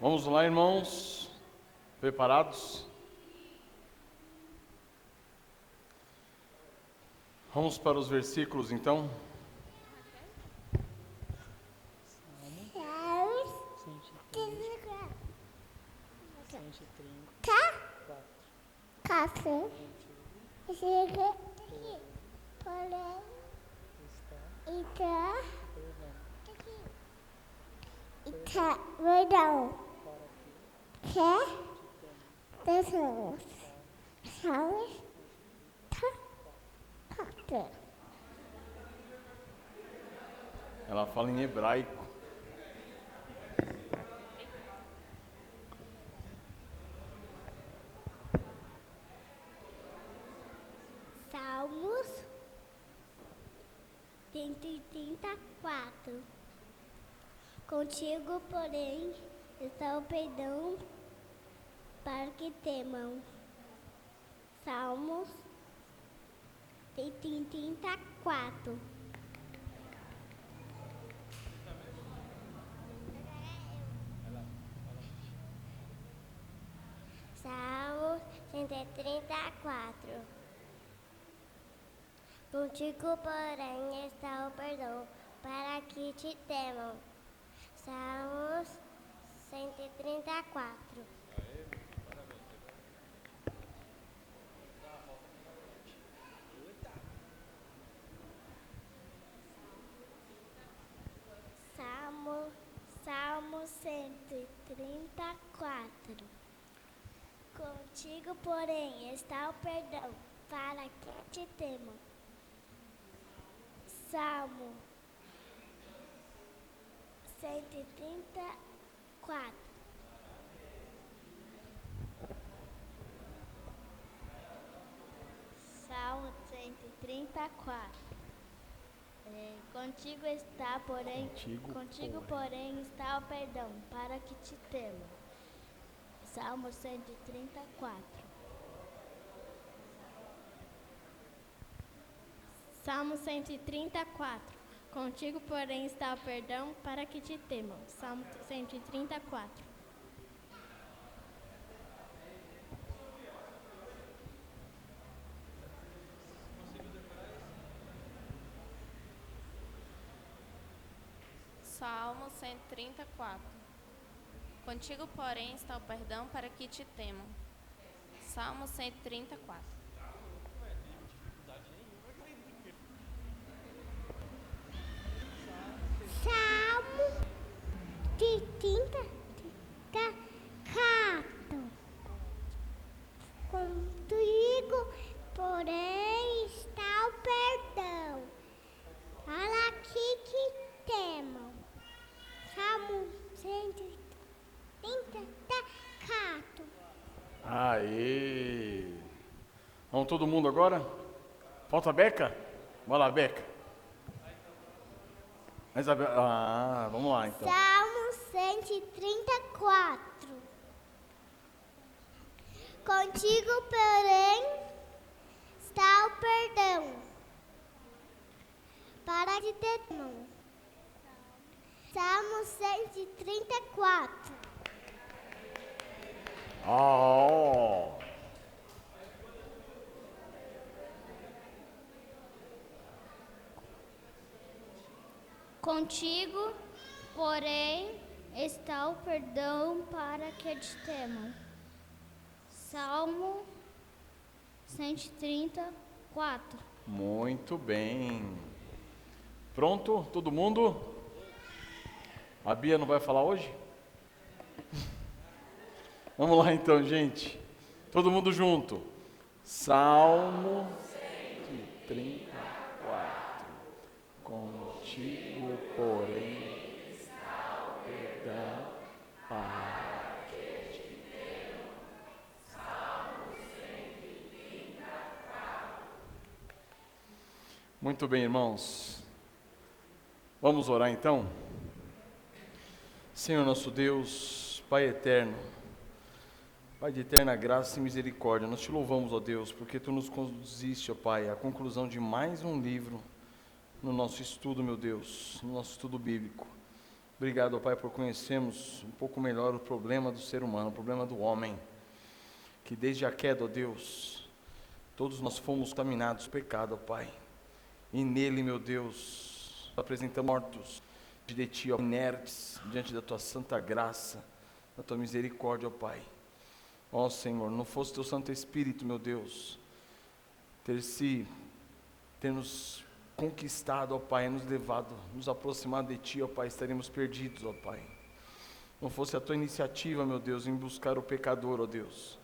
Vamos lá, irmãos, preparados? Vamos para os versículos, então. Perdão. Pessoas. Salve. Ela fala em hebraico. Salmos 134. Contigo, porém, está o perdão para que temam. Salmos 134. Salmos 134. Contigo, porém, está o perdão para que te temam. Salmos 134. Salmo 134. Contigo, porém, está o perdão para que te temam. Salmo 134. Salmo 134. Contigo está, porém, está o perdão para que te temam. Salmo 134. Salmo 134. Contigo, porém, está o perdão para que te temam. Salmo 134. Salmo 134. Contigo, porém, está o perdão para que te temam. Salmo 134. Salmo 134. Contigo, porém, está o perdão para que te temam. Salmo 134. Aê! Vamos todo mundo agora? Falta a Beca? Vai lá, Beca. Vamos lá então. Salmo 134. Contigo, porém, está o perdão para que te temam. Salmo 134. Oh. Contigo, porém, está o perdão para que te temam. Salmo 134. Muito bem. Pronto? Todo mundo? A Bia não vai falar hoje? Vamos lá então, gente. Todo mundo junto. Salmo 134. Contigo, porém, está o perdão para que te temam. Salmo 134. Muito bem, irmãos. Vamos orar então? Senhor nosso Deus, Pai eterno, Pai de eterna graça e misericórdia, nós te louvamos, ó Deus, porque Tu nos conduziste, ó Pai, à conclusão de mais um livro no nosso estudo, meu Deus, no nosso estudo bíblico. Obrigado, ó Pai, por conhecermos um pouco melhor o problema do ser humano, o problema do homem, que desde a queda, ó Deus, todos nós fomos contaminados pelo pecado, ó Pai, e nele, meu Deus, apresentamos mortos de Ti, ó, inertes, diante da Tua santa graça, da Tua misericórdia, ó Pai. Ó Senhor, não fosse Teu Santo Espírito, meu Deus, ter nos conquistado, ó Pai, nos levado, nos aproximado de Ti, ó Pai, estaríamos perdidos, ó Pai. Não fosse a Tua iniciativa, meu Deus, em buscar o pecador, ó Deus,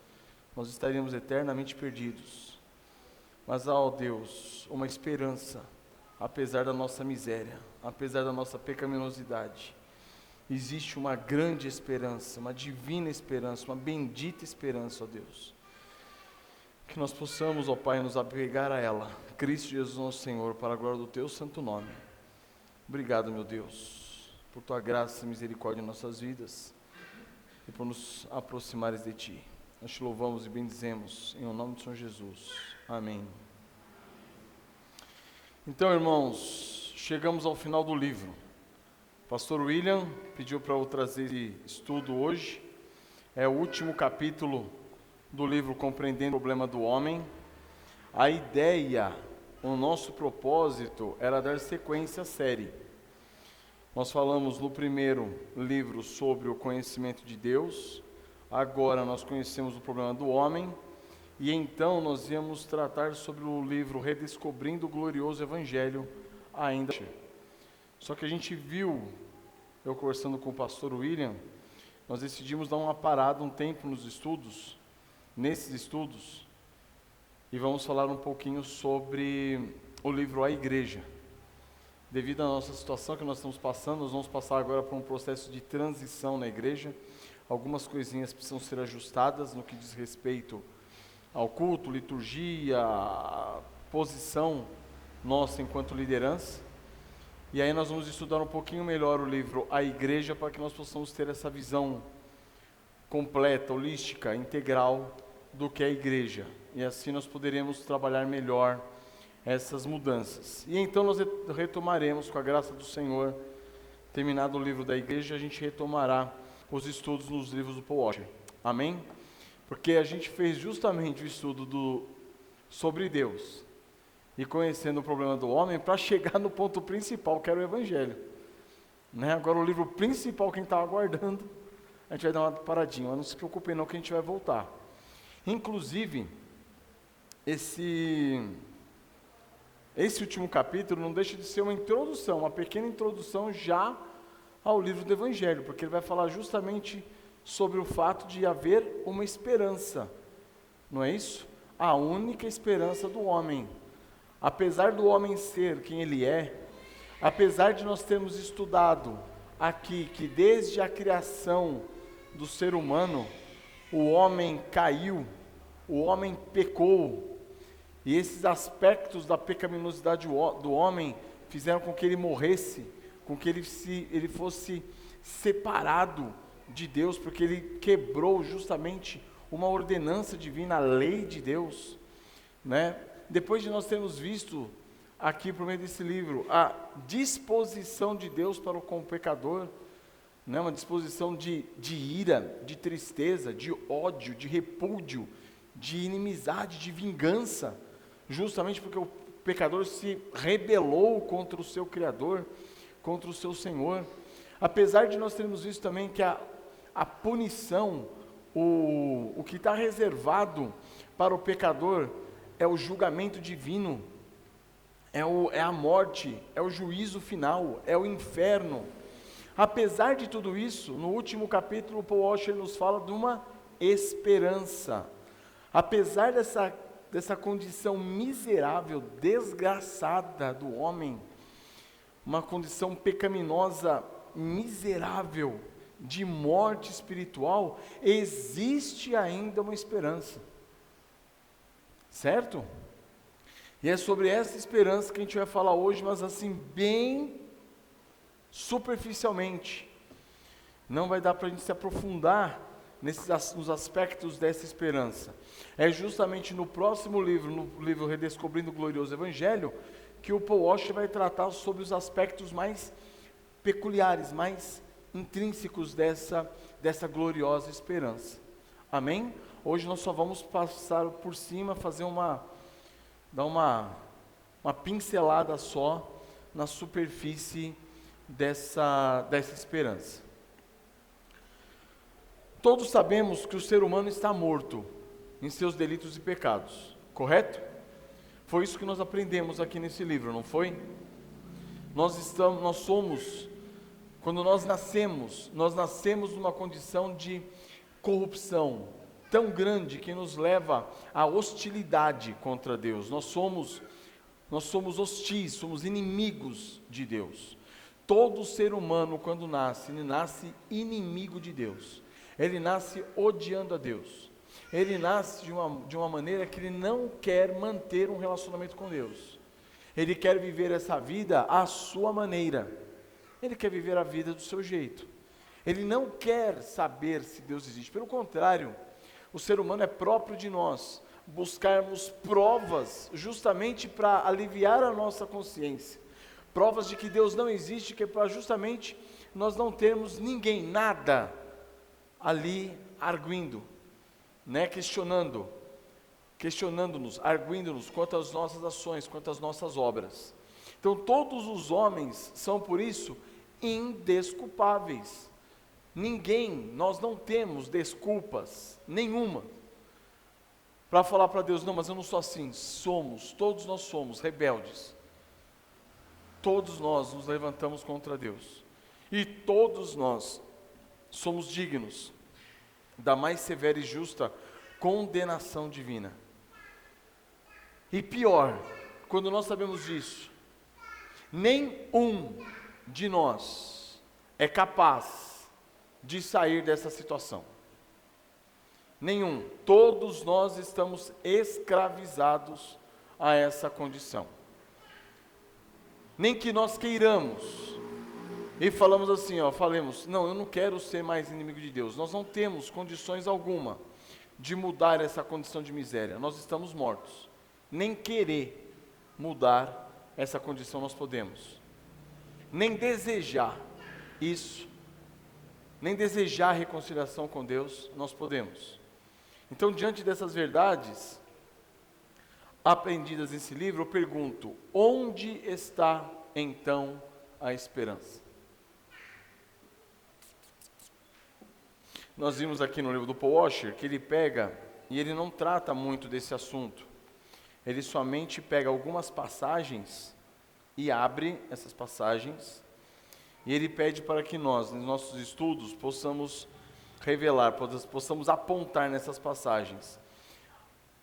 nós estaríamos eternamente perdidos. Mas há, ó Deus, uma esperança, apesar da nossa miséria, apesar da nossa pecaminosidade. Existe uma grande esperança, uma divina esperança, uma bendita esperança, ó Deus. Que nós possamos, ó Pai, nos apegar a ela. Cristo Jesus nosso Senhor, para a glória do Teu santo nome. Obrigado, meu Deus, por Tua graça e misericórdia em nossas vidas e por nos aproximares de Ti. Nós Te louvamos e bendizemos em nome de Senhor Jesus. Amém. Então, irmãos, chegamos ao final do livro. O pastor William pediu para eu trazer esse estudo hoje. É o último capítulo do livro Compreendendo o Problema do Homem. A ideia, o nosso propósito era dar sequência à série. Nós falamos no primeiro livro sobre o conhecimento de Deus. Agora nós conhecemos o problema do homem. E então nós íamos tratar sobre o livro Redescobrindo o Glorioso Evangelho ainda. Só que a gente viu, eu conversando com o pastor William, nós decidimos dar uma parada, um tempo nesses estudos, e vamos falar um pouquinho sobre o livro A Igreja. Devido à nossa situação que nós estamos passando, nós vamos passar agora por um processo de transição na igreja. Algumas coisinhas precisam ser ajustadas no que diz respeito ao culto, liturgia, posição nossa enquanto liderança. E aí nós vamos estudar um pouquinho melhor o livro A Igreja, para que nós possamos ter essa visão completa, holística, integral do que é a igreja. E assim nós poderemos trabalhar melhor essas mudanças. E então nós retomaremos, com a graça do Senhor, terminado o livro da igreja, a gente retomará os estudos nos livros do Paul Washer. Amém? Porque a gente fez justamente o estudo sobre Deus e conhecendo o problema do homem para chegar no ponto principal, que era o Evangelho. Né? Agora o livro principal, quem está aguardando, a gente vai dar uma paradinha, mas não se preocupe não que a gente vai voltar. Inclusive, esse último capítulo não deixa de ser uma introdução, uma pequena introdução já ao livro do Evangelho, porque ele vai falar justamente sobre o fato de haver uma esperança, não é isso? A única esperança do homem. Apesar do homem ser quem ele é, apesar de nós termos estudado aqui que desde a criação do ser humano, o homem caiu, o homem pecou, e esses aspectos da pecaminosidade do homem fizeram com que ele morresse, com que ele fosse separado de Deus, porque ele quebrou justamente uma ordenança divina, a lei de Deus, né? Depois de nós termos visto aqui por meio desse livro a disposição de Deus para com o pecador, né? Uma disposição de ira, de tristeza, de ódio, de repúdio, de inimizade, de vingança, justamente porque o pecador se rebelou contra o seu Criador, contra o seu Senhor. Apesar de nós termos visto também que a punição, o que está reservado para o pecador é o julgamento divino, é a morte, é o juízo final, é o inferno. Apesar de tudo isso, no último capítulo, Paul Washer nos fala de uma esperança. Apesar dessa condição miserável, desgraçada do homem, uma condição pecaminosa, miserável, de morte espiritual, existe ainda uma esperança, certo? E é sobre essa esperança que a gente vai falar hoje, mas assim, bem superficialmente. Não vai dar para a gente se aprofundar nos aspectos dessa esperança. É justamente no próximo livro, no livro Redescobrindo o Glorioso Evangelho, que o Paul Washer vai tratar sobre os aspectos mais peculiares, mais intrínsecos dessa gloriosa esperança. Amém? Hoje nós só vamos passar por cima, dar uma pincelada só na superfície dessa esperança. Todos sabemos que o ser humano está morto em seus delitos e pecados, correto? Foi isso que nós aprendemos aqui nesse livro, não foi? Quando nós nascemos numa condição de corrupção tão grande que nos leva à hostilidade contra Deus. Nós somos hostis, somos inimigos de Deus. Todo ser humano, quando nasce, ele nasce inimigo de Deus. Ele nasce odiando a Deus. Ele nasce de uma maneira que ele não quer manter um relacionamento com Deus. Ele quer viver essa vida à sua maneira. Ele quer viver a vida do seu jeito. Ele não quer saber se Deus existe. Pelo contrário, o ser humano é próprio de nós buscarmos provas justamente para aliviar a nossa consciência. Provas de que Deus não existe, que é para justamente nós não termos ninguém, nada ali arguindo, né? Questionando-nos, arguindo-nos quanto às nossas ações, quanto às nossas obras. Então todos os homens são por isso indesculpáveis. Nós não temos desculpas nenhuma para falar para Deus, não, mas eu não sou assim. Todos nós somos rebeldes. Todos nós nos levantamos contra Deus. E todos nós somos dignos da mais severa e justa condenação divina. E pior, quando nós sabemos disso, nenhum de nós é capaz de sair dessa situação. Nenhum. Todos nós estamos escravizados a essa condição. Nem que nós queiramos e falamos assim, falemos, não, eu não quero ser mais inimigo de Deus. Nós não temos condições alguma de mudar essa condição de miséria. Nós estamos mortos. Nem querer mudar essa condição nós podemos. Nem desejar isso, nem desejar reconciliação com Deus, nós podemos. Então, diante dessas verdades aprendidas nesse livro, eu pergunto, onde está então a esperança? Nós vimos aqui no livro do Paul Washer que ele pega, e ele não trata muito desse assunto, ele somente pega algumas passagens e abre essas passagens, e ele pede para que nós, nos nossos estudos, possamos revelar, possamos apontar nessas passagens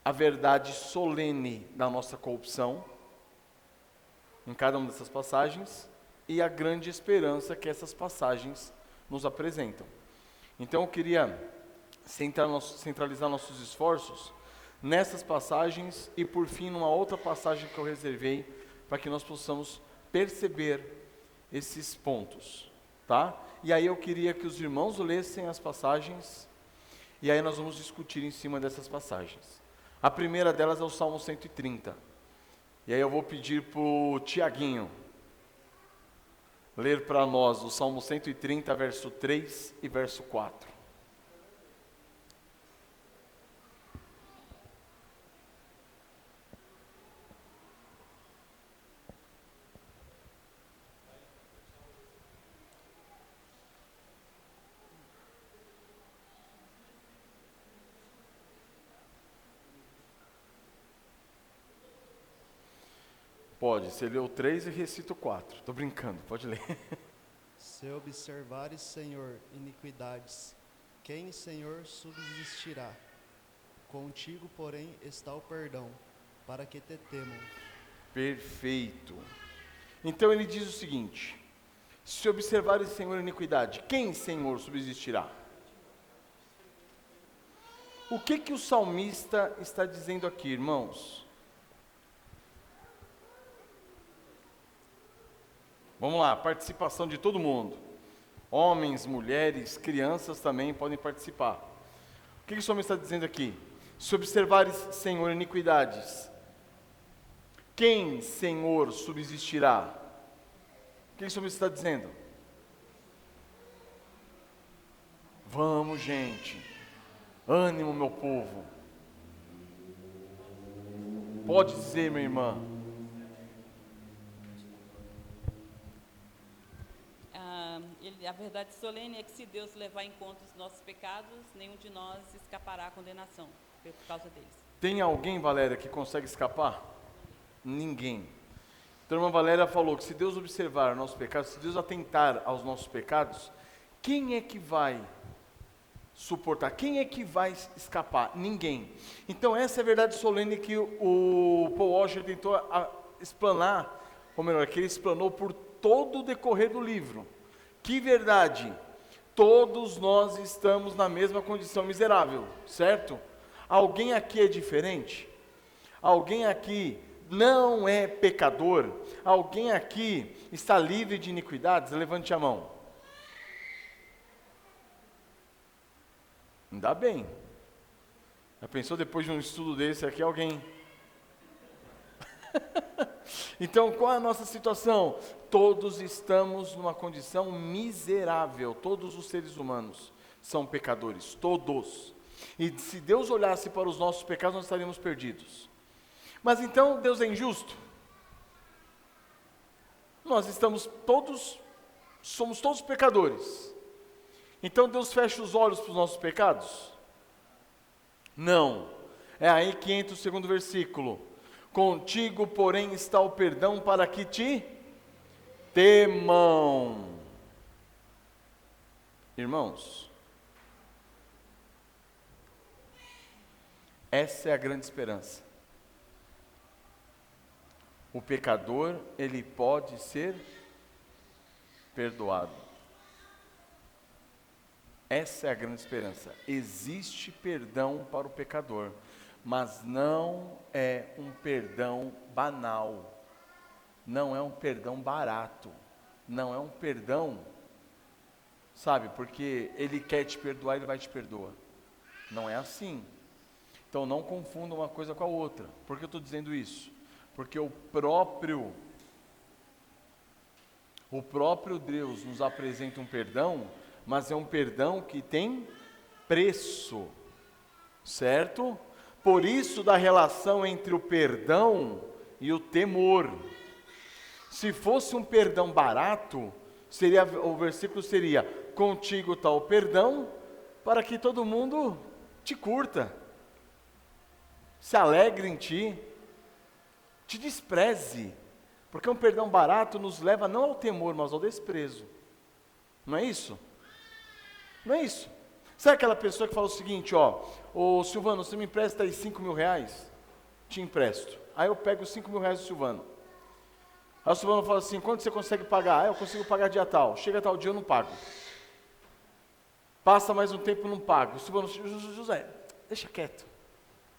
a verdade solene da nossa corrupção, em cada uma dessas passagens, e a grande esperança que essas passagens nos apresentam. Então eu queria centralizar nossos esforços nessas passagens e por fim numa outra passagem que eu reservei para que nós possamos perceber esses pontos, tá? E aí eu queria que os irmãos lessem as passagens e aí nós vamos discutir em cima dessas passagens. A primeira delas é o Salmo 130. E aí eu vou pedir para o Tiaguinho ler para nós o Salmo 130, verso 3 e verso 4. Pode, você leu 3 e recita o 4. Estou brincando, pode ler. Se observares, Senhor, iniquidades, quem, Senhor, subsistirá? Contigo, porém, está o perdão, para que te temam. Perfeito. Então ele diz o seguinte: se observares, Senhor, iniquidade, quem, Senhor, subsistirá? O que o salmista está dizendo aqui, irmãos? Vamos lá, participação de todo mundo. Homens, mulheres, crianças também podem participar. O que o salmista está dizendo aqui? Se observares, Senhor, iniquidades, quem, Senhor, subsistirá? O que o salmista está dizendo? Vamos, gente. Ânimo, meu povo. Pode dizer, minha irmã. A verdade solene é que se Deus levar em conta os nossos pecados, nenhum de nós escapará à condenação por causa deles. Tem alguém, Valéria, que consegue escapar? Ninguém. Então a irmã Valéria falou que se Deus observar os nossos pecados, se Deus atentar aos nossos pecados, quem é que vai suportar? Quem é que vai escapar? Ninguém. Então essa é a verdade solene que o Paul Washer tentou explanar, ou melhor, que ele explanou por todo o decorrer do livro. Que verdade? Todos nós estamos na mesma condição miserável, certo? Alguém aqui é diferente? Alguém aqui não é pecador? Alguém aqui está livre de iniquidades? Levante a mão. Ainda bem. Já pensou depois de um estudo desse aqui alguém? Então, qual é a nossa situação? Todos estamos numa condição miserável. Todos os seres humanos são pecadores, todos. E se Deus olhasse para os nossos pecados, nós estaríamos perdidos. Mas então, Deus é injusto? Nós somos todos pecadores. Então Deus fecha os olhos para os nossos pecados? Não. É aí que entra o segundo versículo. Contigo, porém, está o perdão para que te temam. Irmãos, essa é a grande esperança. O pecador, ele pode ser perdoado. Essa é a grande esperança. Existe perdão para o pecador, mas não é um perdão banal, não é um perdão barato, não é um perdão, sabe, porque ele quer te perdoar, ele vai te perdoar. Não é assim. Então não confunda uma coisa com a outra. Por que eu estou dizendo isso? Porque o próprio Deus nos apresenta um perdão, mas é um perdão que tem preço, certo? Por isso da relação entre o perdão e o temor. Se fosse um perdão barato, o versículo seria: contigo está o perdão, para que todo mundo te curta, se alegre em ti, te despreze, porque um perdão barato nos leva não ao temor, mas ao desprezo. Não é isso? Não é isso? Sabe aquela pessoa que fala o seguinte, ô Silvano, você me empresta aí R$5.000? Te empresto. Aí eu pego os R$5.000 do Silvano. Aí o Silvano fala assim, quanto você consegue pagar? Eu consigo pagar dia tal. Chega tal dia eu não pago. Passa mais um tempo, não pago. O Silvano, José, deixa quieto.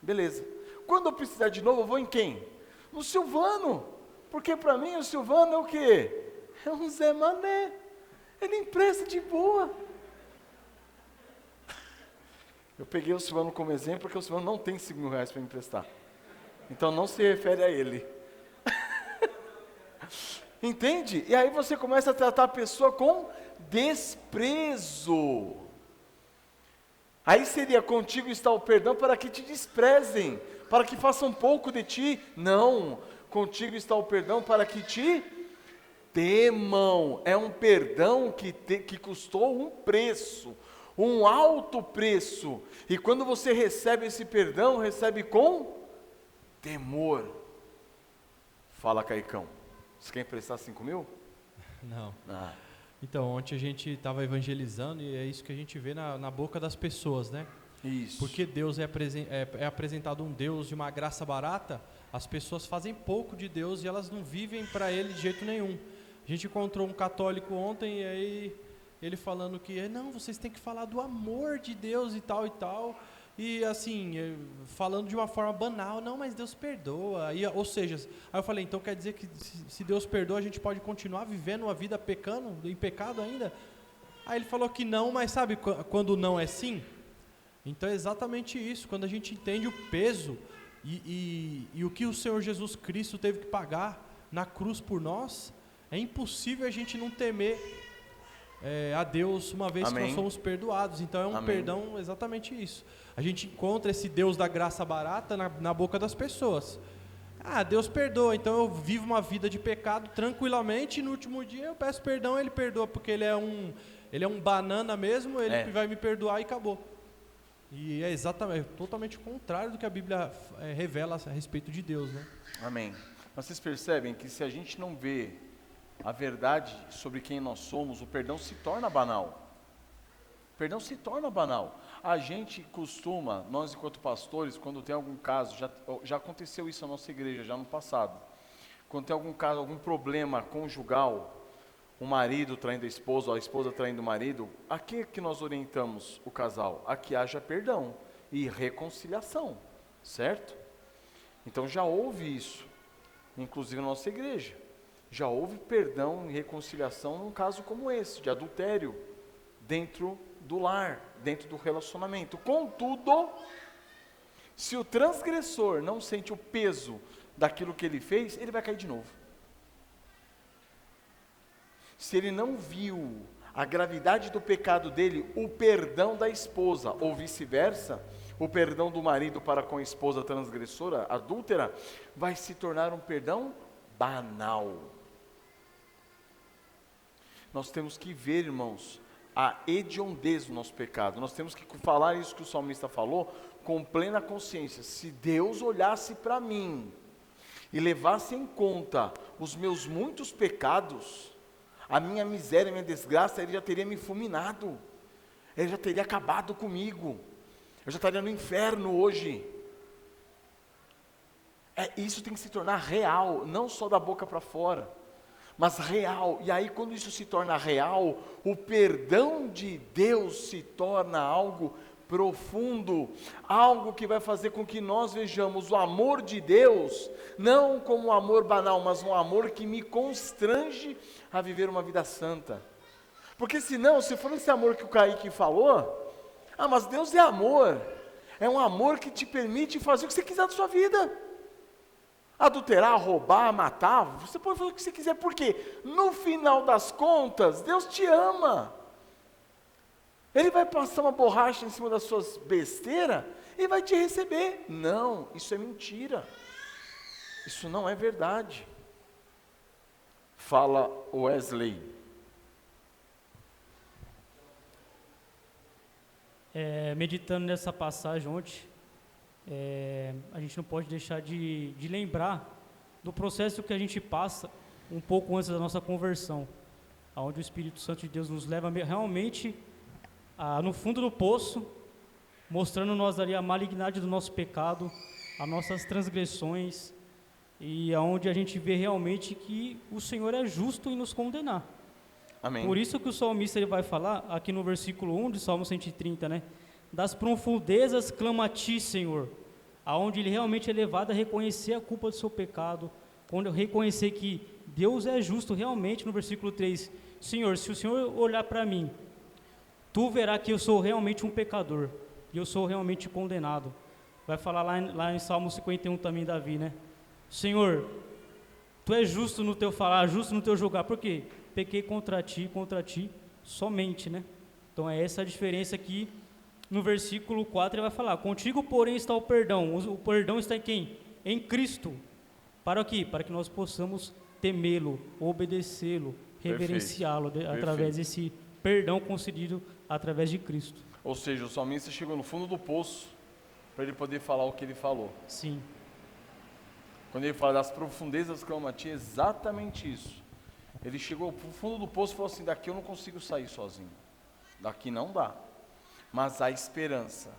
Beleza. Quando eu precisar de novo, eu vou em quem? No Silvano. Porque para mim o Silvano é o quê? É um Zé Mané. Ele empresta de boa. Eu peguei o Silvano como exemplo, porque o Silvano não tem R$5.000 para me emprestar. Então não se refere a ele. Entende? E aí você começa a tratar a pessoa com desprezo. Aí seria: contigo está o perdão para que te desprezem, para que façam pouco de ti. Não, contigo está o perdão para que te temam. É um perdão que custou um preço, um alto preço. E quando você recebe esse perdão, recebe com temor. Fala, Caicão, você quer emprestar 5.000? Não. Então, ontem a gente estava evangelizando e é isso que a gente vê na boca das pessoas, né? Isso. Porque Deus é apresentado um Deus de uma graça barata, as pessoas fazem pouco de Deus e elas não vivem para Ele de jeito nenhum. A gente encontrou um católico ontem e aí ele falando que, não, vocês têm que falar do amor de Deus e tal, e assim, falando de uma forma banal, não, mas Deus perdoa, ou seja, aí eu falei, então quer dizer que se Deus perdoa, a gente pode continuar vivendo uma vida pecando, em pecado ainda? Aí ele falou que não, mas sabe quando não é sim? Então é exatamente isso, quando a gente entende o peso e o que o Senhor Jesus Cristo teve que pagar na cruz por nós, é impossível a gente não temer a Deus uma vez que Amém. nós somos perdoados. Então é um Amém. perdão exatamente isso. A gente encontra esse Deus da graça barata na boca das pessoas. Deus perdoa, então eu vivo uma vida de pecado tranquilamente e no último dia eu peço perdão, Ele perdoa, porque Ele é um banana mesmo, Ele vai me perdoar e acabou. E é exatamente, totalmente o contrário do que a Bíblia revela a respeito de Deus, né? Amém. Mas vocês percebem que se a gente não vê a verdade sobre quem nós somos, o perdão se torna banal. O perdão se torna banal. A gente costuma, nós enquanto pastores, quando tem algum caso, já aconteceu isso na nossa igreja, já no passado. Quando tem algum caso, algum problema conjugal, o marido traindo a esposa traindo o marido, a que nós orientamos o casal? A que haja perdão e reconciliação, certo? Então já houve isso, inclusive na nossa igreja. Já houve perdão e reconciliação num caso como esse, de adultério, dentro do lar, dentro do relacionamento. Contudo, se o transgressor não sente o peso daquilo que ele fez, ele vai cair de novo. Se ele não viu a gravidade do pecado dele, o perdão da esposa, ou vice-versa, o perdão do marido para com a esposa transgressora, adúltera, vai se tornar um perdão banal. Nós temos que ver, irmãos, a hediondez do nosso pecado. Nós temos que falar isso que o salmista falou com plena consciência. Se Deus olhasse para mim e levasse em conta os meus muitos pecados, a minha miséria, a minha desgraça, Ele já teria me fulminado. Ele já teria acabado comigo. Eu já estaria no inferno hoje. Isso tem que se tornar real, não só da boca para fora, mas real. E aí quando isso se torna real, o perdão de Deus se torna algo profundo, algo que vai fazer com que nós vejamos o amor de Deus, não como um amor banal, mas um amor que me constrange a viver uma vida santa. Porque senão, se for esse amor que o Kaique falou, mas Deus é amor, é um amor que te permite fazer o que você quiser da sua vida. Adulterar, roubar, matar, você pode fazer o que você quiser, porque no final das contas, Deus te ama. Ele vai passar uma borracha em cima das suas besteiras e vai te receber. Não, isso é mentira. Isso não é verdade. Fala Wesley. Meditando nessa passagem ontem, a gente não pode deixar de lembrar do processo que a gente passa um pouco antes da nossa conversão, onde o Espírito Santo de Deus nos leva realmente no fundo do poço, mostrando nós ali a malignidade do nosso pecado, as nossas transgressões, e aonde a gente vê realmente que o Senhor é justo em nos condenar. Amém. Por isso que o salmista ele vai falar, aqui no versículo 1 de Salmo 130, né? Das profundezas clama a ti, Senhor, aonde ele realmente é levado a reconhecer a culpa do seu pecado, quando eu reconhecer que Deus é justo realmente, no versículo 3, Senhor, se o Senhor olhar para mim, tu verá que eu sou realmente um pecador, e eu sou realmente condenado. Vai falar lá em Salmo 51 também, Davi, né? Senhor, tu és justo no teu falar, justo no teu julgar, por quê? Pequei contra ti somente, né? Então é essa a diferença aqui. No versículo 4 ele vai falar, contigo porém está o perdão está em quem? Em Cristo. Para quê? Para que nós possamos temê-lo, obedecê-lo, reverenciá-lo através desse perdão concedido através de Cristo. Ou seja, o salmista chegou no fundo do poço para ele poder falar o que ele falou. Sim. Quando ele fala das profundezas clama a ti, é exatamente isso. Ele chegou para o fundo do poço e falou assim, daqui eu não consigo sair sozinho. Daqui não dá. Mas há esperança,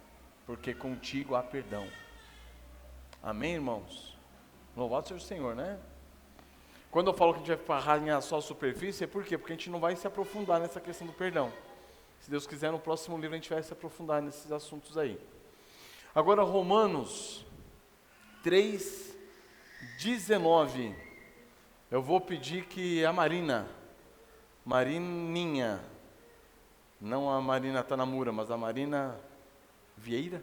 porque contigo há perdão. Amém, irmãos? Louvado seja o Senhor, né? Quando eu falo que a gente vai arranhar só a superfície, é por quê? Porque a gente não vai se aprofundar nessa questão do perdão. Se Deus quiser, no próximo livro a gente vai se aprofundar nesses assuntos aí. Agora, Romanos 3:19. Eu vou pedir que a Marininha, não a Marina Tanamura, mas a Marina Vieira,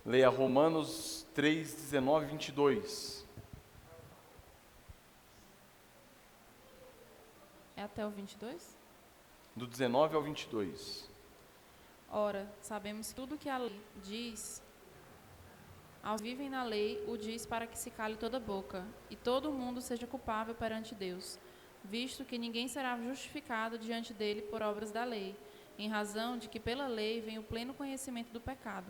leia Romanos 3:19, 22. até o 22? Do 19 ao 22. Ora, sabemos que tudo que a lei diz, aos que vivem na lei, o diz para que se cale toda boca, e todo mundo seja culpável perante Deus, visto que ninguém será justificado diante dele por obras da lei, em razão de que pela lei vem o pleno conhecimento do pecado.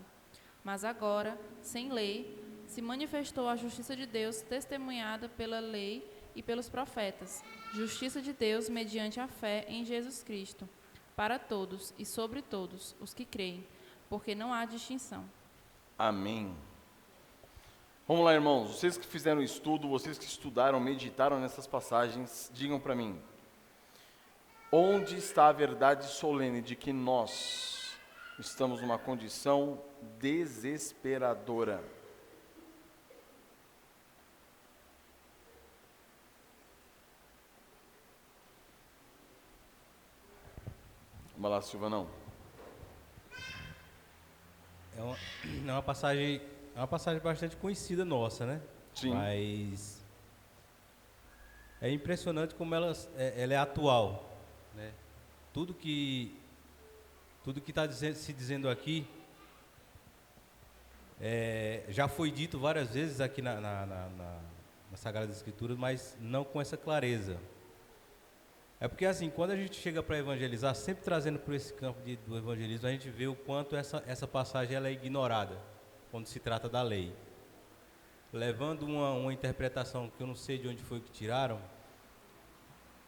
Mas agora, sem lei, se manifestou a justiça de Deus, testemunhada pela lei e pelos profetas, justiça de Deus mediante a fé em Jesus Cristo, para todos e sobre todos os que creem, porque não há distinção. Amém. Vamos lá, irmãos, vocês que fizeram estudo, vocês que estudaram, meditaram nessas passagens, digam para mim, onde está a verdade solene de que nós estamos numa condição desesperadora? Vamos lá, Silvanão. É uma passagem bastante conhecida nossa, né? Sim. Mas é impressionante como ela é atual, né? Tudo que está se dizendo aqui já foi dito várias vezes aqui na Sagradas Escrituras, mas não com essa clareza. É porque assim, quando a gente chega para evangelizar, sempre trazendo por esse campo do evangelismo, a gente vê o quanto essa passagem ela é ignorada quando se trata da lei. Levando uma interpretação que eu não sei de onde foi que tiraram,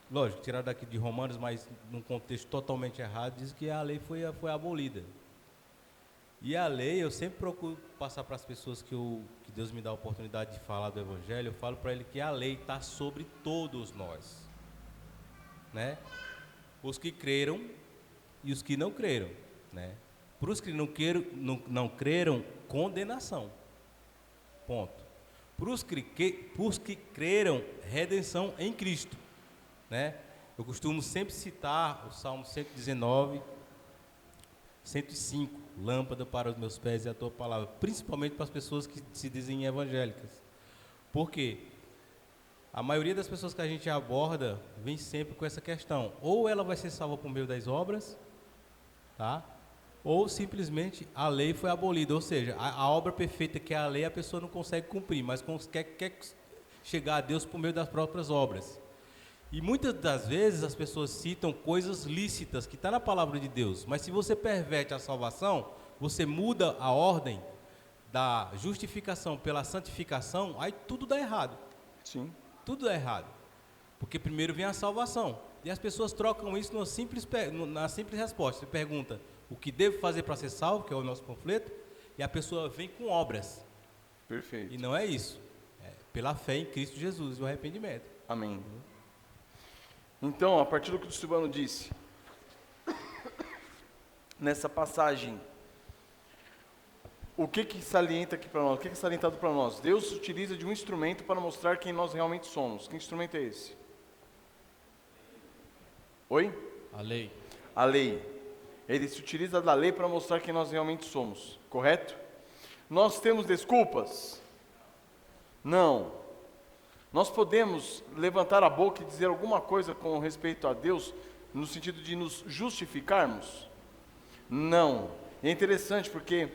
lógico, tiraram daqui de Romanos, mas num contexto totalmente errado, diz que a lei foi abolida. E a lei, eu sempre procuro passar para as pessoas que Deus me dá a oportunidade de falar do Evangelho, eu falo para ele que a lei está sobre todos nós. Né? Os que creram e os que não creram, né? Para os que não creram, condenação, ponto. Para os que creram, redenção em Cristo, né? Eu costumo sempre citar o Salmo 119, 105, lâmpada para os meus pés e a tua palavra, principalmente para as pessoas que se dizem evangélicas. Por quê? A maioria das pessoas que a gente aborda vem sempre com essa questão. Ou ela vai ser salva por meio das obras, tá? Ou simplesmente a lei foi abolida. Ou seja, a obra perfeita que é a lei a pessoa não consegue cumprir, mas quer chegar a Deus por meio das próprias obras. E muitas das vezes as pessoas citam coisas lícitas que está na palavra de Deus. Mas se você perverte a salvação, você muda a ordem da justificação pela santificação, aí tudo dá errado. Sim. Tudo dá errado, porque primeiro vem a salvação, e as pessoas trocam isso na simples resposta. Você pergunta, o que devo fazer para ser salvo, que é o nosso panfleto, e a pessoa vem com obras. Perfeito. E não é isso, é pela fé em Cristo Jesus e o arrependimento. Amém. Então, a partir do que o Silvano disse, nessa passagem, o que salienta aqui para nós? O que é salientado para nós? Deus se utiliza de um instrumento para mostrar quem nós realmente somos. Que instrumento é esse? Oi? A lei. A lei. Ele se utiliza da lei para mostrar quem nós realmente somos. Correto? Nós temos desculpas? Não. Nós podemos levantar a boca e dizer alguma coisa com respeito a Deus, no sentido de nos justificarmos? Não. E é interessante porque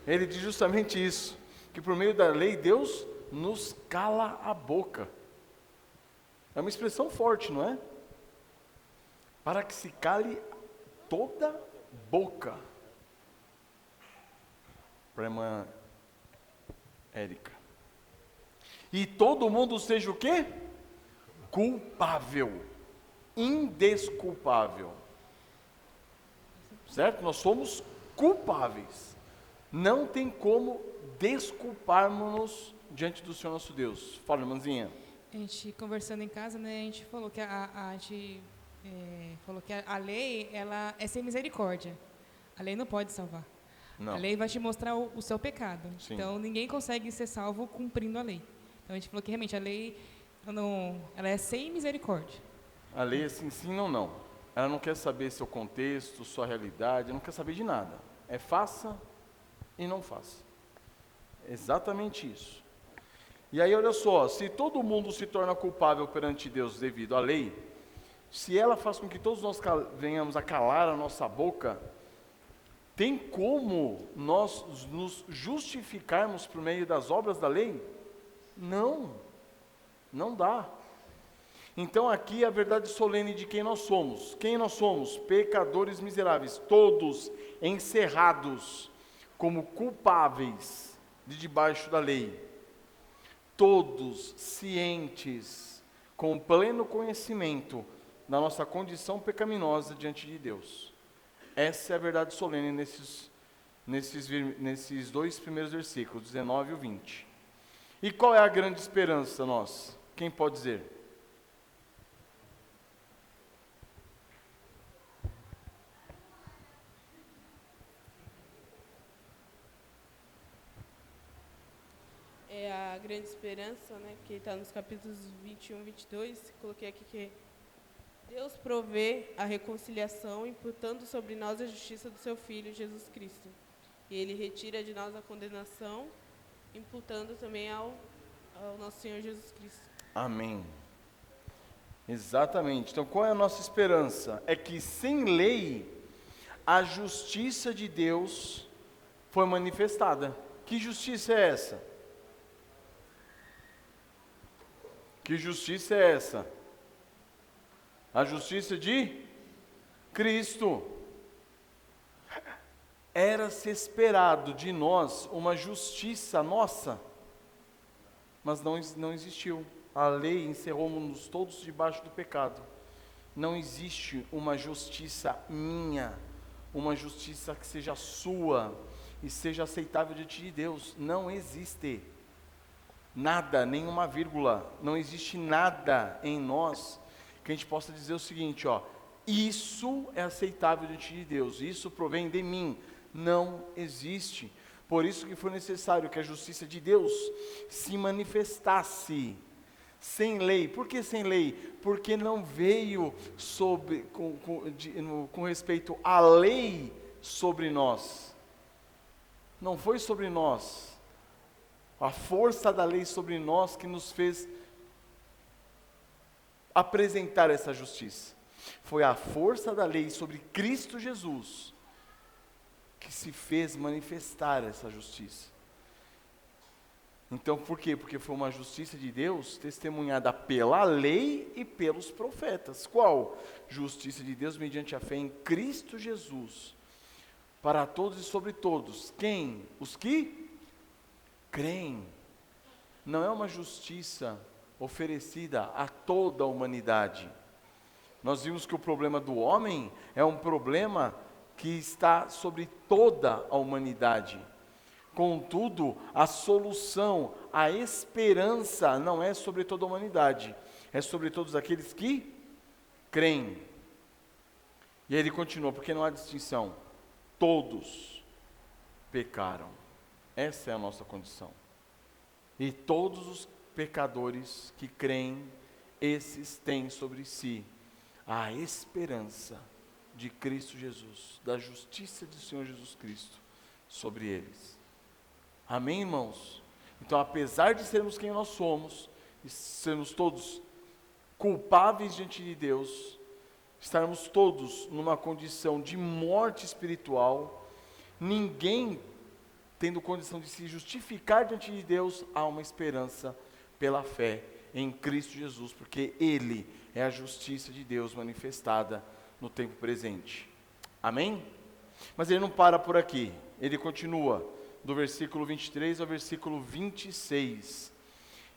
ele diz justamente isso, que por meio da lei Deus nos cala a boca. É uma expressão forte, não é? Para que se cale toda boca. Para a irmã Érica. E todo mundo seja o quê? Culpável. Indesculpável. Certo? Nós somos culpáveis. Não tem como desculparmos-nos diante do Senhor nosso Deus. Fala, irmãzinha. A gente conversando em casa, né, a gente falou que a lei, ela é sem misericórdia. A lei não pode salvar. Não. A lei vai te mostrar o seu pecado. Sim. Então, ninguém consegue ser salvo cumprindo a lei. Então, a gente falou que realmente a lei, ela é sem misericórdia. A lei é sim, sim, não, não. Ela não quer saber seu contexto, sua realidade, ela não quer saber de nada. É faça e não faça. Exatamente isso. E aí olha só, se todo mundo se torna culpável perante Deus devido à lei, se ela faz com que todos nós venhamos a calar a nossa boca, tem como nós nos justificarmos por meio das obras da lei? Não, não dá. Então aqui é a verdade solene de quem nós somos. Quem nós somos? Pecadores miseráveis, todos encerrados como culpáveis de debaixo da lei. Todos cientes, com pleno conhecimento da nossa condição pecaminosa diante de Deus. Essa é a verdade solene nesses dois primeiros versículos, 19 e 20. E qual é a grande esperança nossa? Quem pode dizer? É a grande esperança, né, que está nos capítulos 21 e 22, coloquei aqui que Deus provê a reconciliação, imputando sobre nós a justiça do seu Filho, Jesus Cristo. E Ele retira de nós a condenação, imputando também ao nosso Senhor Jesus Cristo. Amém. Exatamente. Então, qual é a nossa esperança? É que sem lei, a justiça de Deus foi manifestada. Que justiça é essa? Que justiça é essa? A justiça de Cristo. Era-se esperado de nós uma justiça nossa, mas não existiu. A lei encerrou-nos todos debaixo do pecado. Não existe uma justiça minha, uma justiça que seja sua e seja aceitável diante de Deus. Não existe. Nada, nenhuma vírgula, não existe nada em nós que a gente possa dizer o seguinte, isso é aceitável diante de Deus, isso provém de mim. Não existe. Por isso que foi necessário que a justiça de Deus se manifestasse sem lei. Por que sem lei? Porque não veio com respeito à lei sobre nós. Não foi sobre nós. A força da lei sobre nós que nos fez apresentar essa justiça. Foi a força da lei sobre Cristo Jesus que se fez manifestar essa justiça. Então, por quê? Porque foi uma justiça de Deus testemunhada pela lei e pelos profetas. Qual? Justiça de Deus mediante a fé em Cristo Jesus, para todos e sobre todos. Quem? Os que creem. Não é uma justiça oferecida a toda a humanidade. Nós vimos que o problema do homem é um problema que está sobre toda a humanidade. Contudo, a solução, a esperança não é sobre toda a humanidade, é sobre todos aqueles que creem. E aí ele continua, porque não há distinção. Todos pecaram. Essa é a nossa condição. E todos os pecadores que creem, esses têm sobre si a esperança de Cristo Jesus, da justiça do Senhor Jesus Cristo sobre eles. Amém, irmãos? Então, apesar de sermos quem nós somos, e sermos todos culpáveis diante de Deus, estarmos todos numa condição de morte espiritual, ninguém tendo condição de se justificar diante de Deus, há uma esperança pela fé em Cristo Jesus, porque Ele é a justiça de Deus manifestada no tempo presente. Amém? Mas ele não para por aqui, ele continua do versículo 23 ao versículo 26.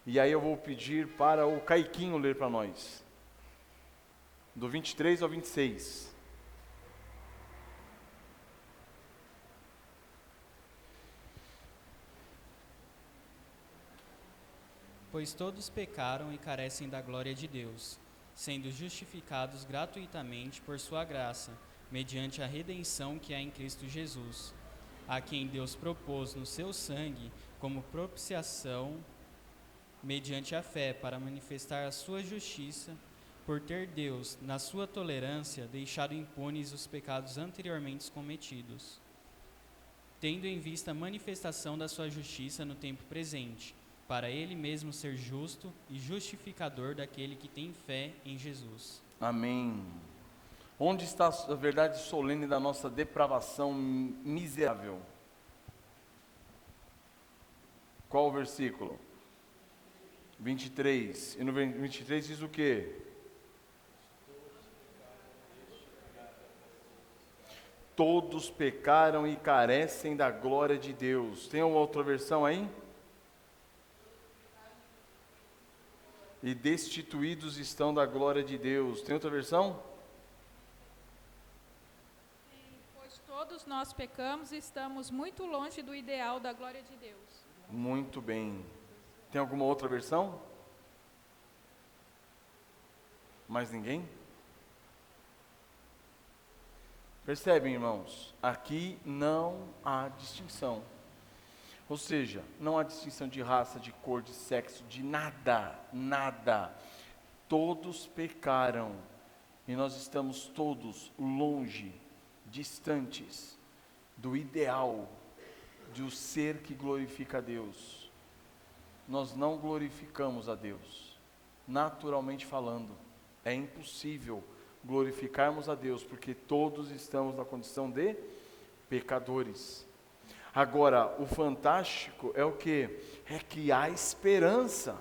E aí eu vou pedir para o Caiquinho ler para nós, do 23 ao 26. Pois todos pecaram e carecem da glória de Deus, sendo justificados gratuitamente por sua graça, mediante a redenção que há em Cristo Jesus, a quem Deus propôs no seu sangue como propiciação, mediante a fé, para manifestar a sua justiça, por ter Deus, na sua tolerância, deixado impunes os pecados anteriormente cometidos, tendo em vista a manifestação da sua justiça no tempo presente, para Ele mesmo ser justo e justificador daquele que tem fé em Jesus. Amém. Onde está a verdade solene da nossa depravação miserável? Qual o versículo? 23. E no 23 diz o quê? Todos pecaram e carecem da glória de Deus. Tem uma outra versão aí? E destituídos estão da glória de Deus. Tem outra versão? Pois todos nós pecamos e estamos muito longe do ideal da glória de Deus. Muito bem. Tem alguma outra versão? Mais ninguém? Percebem, irmãos? Aqui não há distinção. Ou seja, não há distinção de raça, de cor, de sexo, de nada, nada. Todos pecaram e nós estamos todos longe, distantes do ideal do ser que glorifica a Deus. Nós não glorificamos a Deus, naturalmente falando. É impossível glorificarmos a Deus, porque todos estamos na condição de pecadores. Agora, o fantástico é o quê? É que há esperança.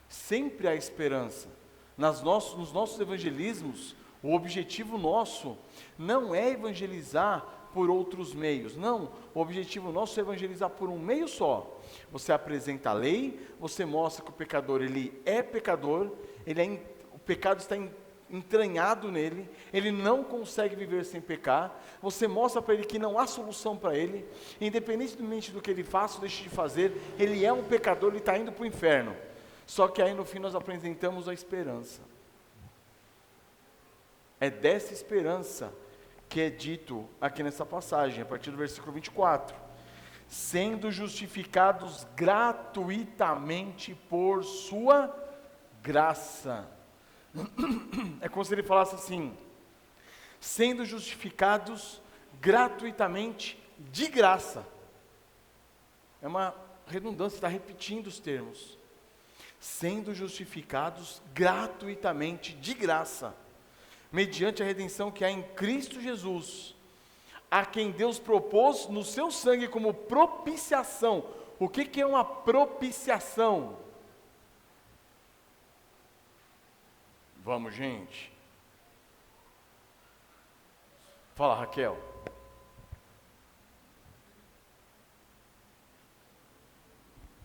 Sempre há esperança. Nos nossos evangelismos, o objetivo nosso não é evangelizar por outros meios. Não, o objetivo nosso é evangelizar por um meio só. Você apresenta a lei, você mostra que o pecador, ele é pecador, o pecado está entranhado nele, ele não consegue viver sem pecar, você mostra para ele que não há solução para ele, independentemente do que ele faça ou deixe de fazer, ele é um pecador, ele está indo para o inferno. Só que aí no fim nós apresentamos a esperança. É dessa esperança que é dito aqui nessa passagem, a partir do versículo 24. Sendo justificados gratuitamente por sua graça. É como se ele falasse assim: sendo justificados gratuitamente de graça. É uma redundância, está repetindo os termos. Sendo justificados gratuitamente de graça, mediante a redenção que há em Cristo Jesus, a quem Deus propôs no seu sangue como propiciação. O que é uma propiciação? Vamos, gente. Fala, Raquel.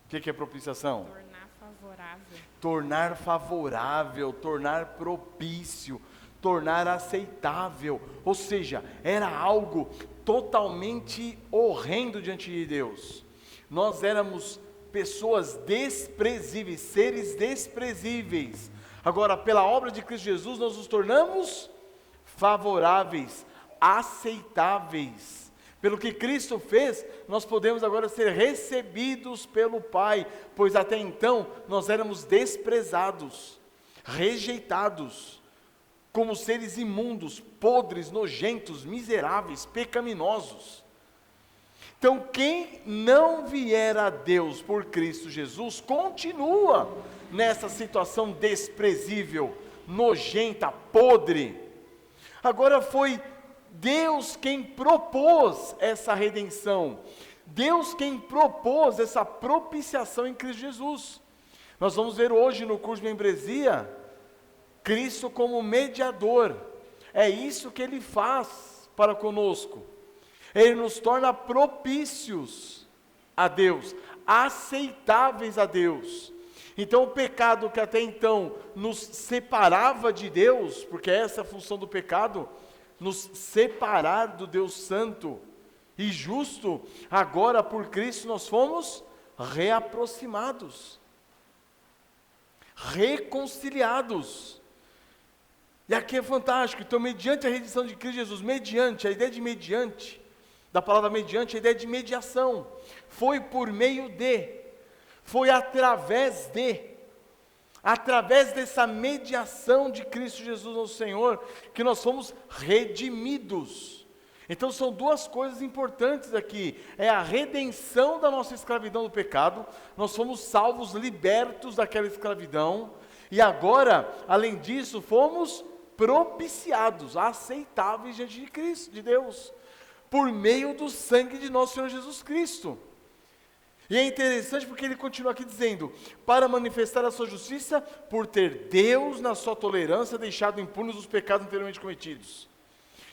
O que é propiciação? Tornar favorável. Tornar favorável, tornar propício, tornar aceitável. Ou seja, era algo totalmente horrendo diante de Deus. Nós éramos pessoas desprezíveis, seres desprezíveis. Agora, pela obra de Cristo Jesus, nós nos tornamos favoráveis, aceitáveis. Pelo que Cristo fez, nós podemos agora ser recebidos pelo Pai, pois até então nós éramos desprezados, rejeitados, como seres imundos, podres, nojentos, miseráveis, pecaminosos. Então, quem não vier a Deus por Cristo Jesus, continua nessa situação desprezível, nojenta, podre. Agora foi Deus quem propôs essa redenção, Deus quem propôs essa propiciação em Cristo Jesus. Nós vamos ver hoje no curso de membresia, Cristo como mediador. É isso que Ele faz para conosco. Ele nos torna propícios a Deus, aceitáveis a Deus. Então o pecado que até então nos separava de Deus, porque essa é a função do pecado, nos separar do Deus santo e justo, agora por Cristo nós fomos reaproximados, reconciliados. E aqui é fantástico. Então, mediante a redenção de Cristo Jesus, mediante, a ideia de mediante, da palavra mediante, a ideia de mediação, foi por meio de, foi através dessa mediação de Cristo Jesus nosso Senhor, que nós fomos redimidos. Então são duas coisas importantes aqui, é a redenção da nossa escravidão do pecado, nós fomos salvos, libertos daquela escravidão, E agora, além disso, fomos propiciados, aceitáveis diante de Cristo, de Deus, por meio do sangue de nosso Senhor Jesus Cristo. E é interessante porque ele continua aqui dizendo, para manifestar a sua justiça, por ter Deus, na sua tolerância, deixado impunes os pecados anteriormente cometidos.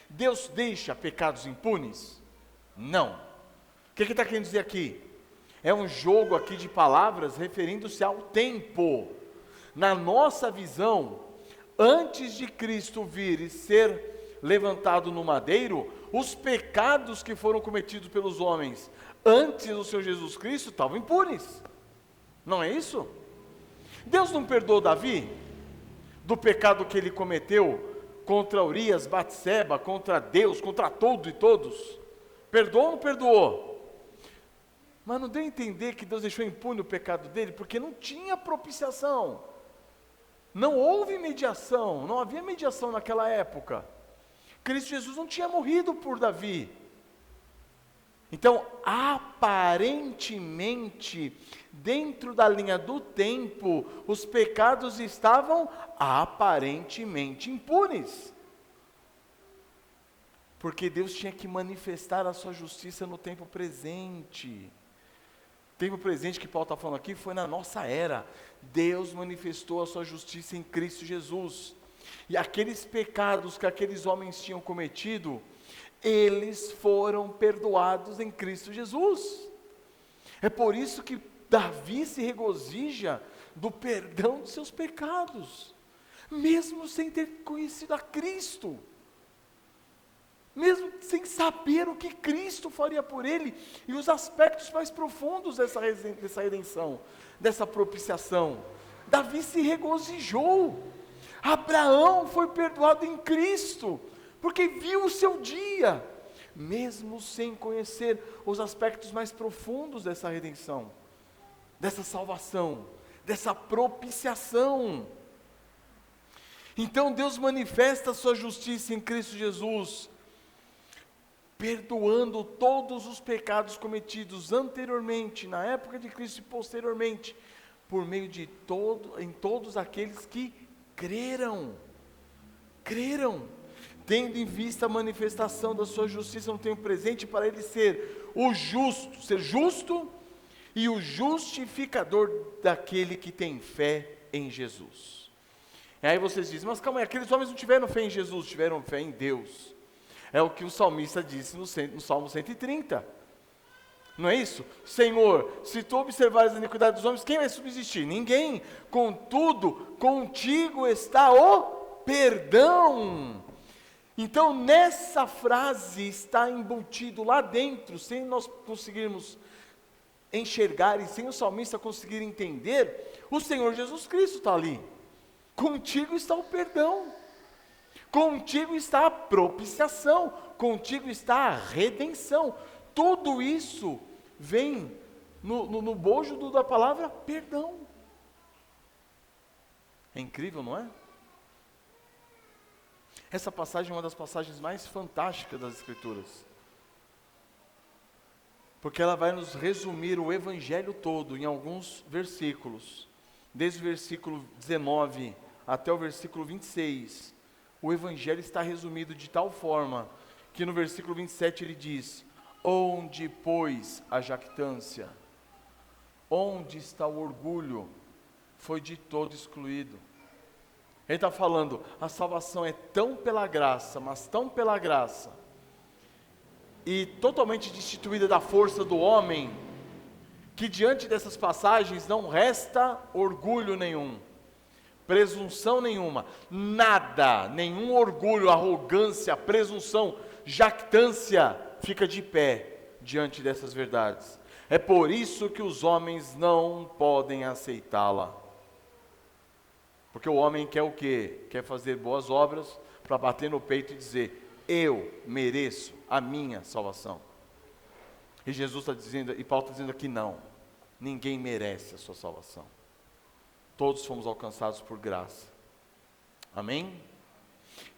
Deus deixa pecados impunes? Não. O que ele está querendo dizer aqui? É um jogo aqui de palavras referindo-se ao tempo. Na nossa visão, antes de Cristo vir e ser levantado no madeiro, os pecados que foram cometidos pelos homens antes do Senhor Jesus Cristo estavam impunes. Não é isso? Deus não perdoou Davi do pecado que ele cometeu contra Urias, Batseba, contra Deus, contra todos e todos? Perdoou ou não perdoou? Mas não deu a entender que Deus deixou impune o pecado dele, porque não tinha propiciação. Não houve mediação, não havia mediação naquela época. Cristo Jesus não tinha morrido por Davi. Então, aparentemente, dentro da linha do tempo, os pecados estavam aparentemente impunes. Porque Deus tinha que manifestar a sua justiça no tempo presente. O tempo presente que Paulo está falando aqui foi na nossa era. Deus manifestou a sua justiça em Cristo Jesus. E aqueles pecados que aqueles homens tinham cometido, eles foram perdoados em Cristo Jesus. É por isso que Davi se regozija do perdão de seus pecados, mesmo sem ter conhecido a Cristo, mesmo sem saber o que Cristo faria por ele, e os aspectos mais profundos dessa redenção, dessa propiciação. Davi se regozijou. Abraão foi perdoado em Cristo, porque viu o seu dia, mesmo sem conhecer os aspectos mais profundos dessa redenção, dessa salvação, dessa propiciação. Então Deus manifesta a sua justiça em Cristo Jesus, perdoando todos os pecados cometidos anteriormente, na época de Cristo e posteriormente, por meio de em todos aqueles que creram, tendo em vista a manifestação da sua justiça no tempo presente, para ele ser o justo, ser justo e o justificador daquele que tem fé em Jesus. E aí vocês dizem, mas calma aí, aqueles homens não tiveram fé em Jesus, tiveram fé em Deus. É o que o salmista disse no Salmo 130. Não é isso? Senhor, se tu observares a iniquidade dos homens, quem vai subsistir? Ninguém. Contudo, contigo está o perdão. Então, nessa frase está embutido lá dentro, sem nós conseguirmos enxergar e sem o salmista conseguir entender, o Senhor Jesus Cristo está ali. Contigo está o perdão. Contigo está a propiciação, contigo está a redenção. Tudo isso vem no bojo da palavra perdão. É incrível, não é? Essa passagem é uma das passagens mais fantásticas das Escrituras, porque ela vai nos resumir o Evangelho todo em alguns versículos, desde o versículo 19 até o versículo 26. O Evangelho está resumido de tal forma, que no versículo 27 ele diz, onde, pois, a jactância? Onde está o orgulho? Foi de todo excluído. Ele está falando, a salvação é tão pela graça, mas tão pela graça, e totalmente destituída da força do homem, que diante dessas passagens não resta orgulho nenhum, presunção nenhuma, nada, nenhum orgulho, arrogância, presunção, jactância fica de pé diante dessas verdades. É por isso que os homens não podem aceitá-la. Porque o homem quer o quê? Quer fazer boas obras para bater no peito e dizer, eu mereço a minha salvação. E Jesus está dizendo, e Paulo está dizendo aqui, não, ninguém merece a sua salvação. Todos fomos alcançados por graça. Amém?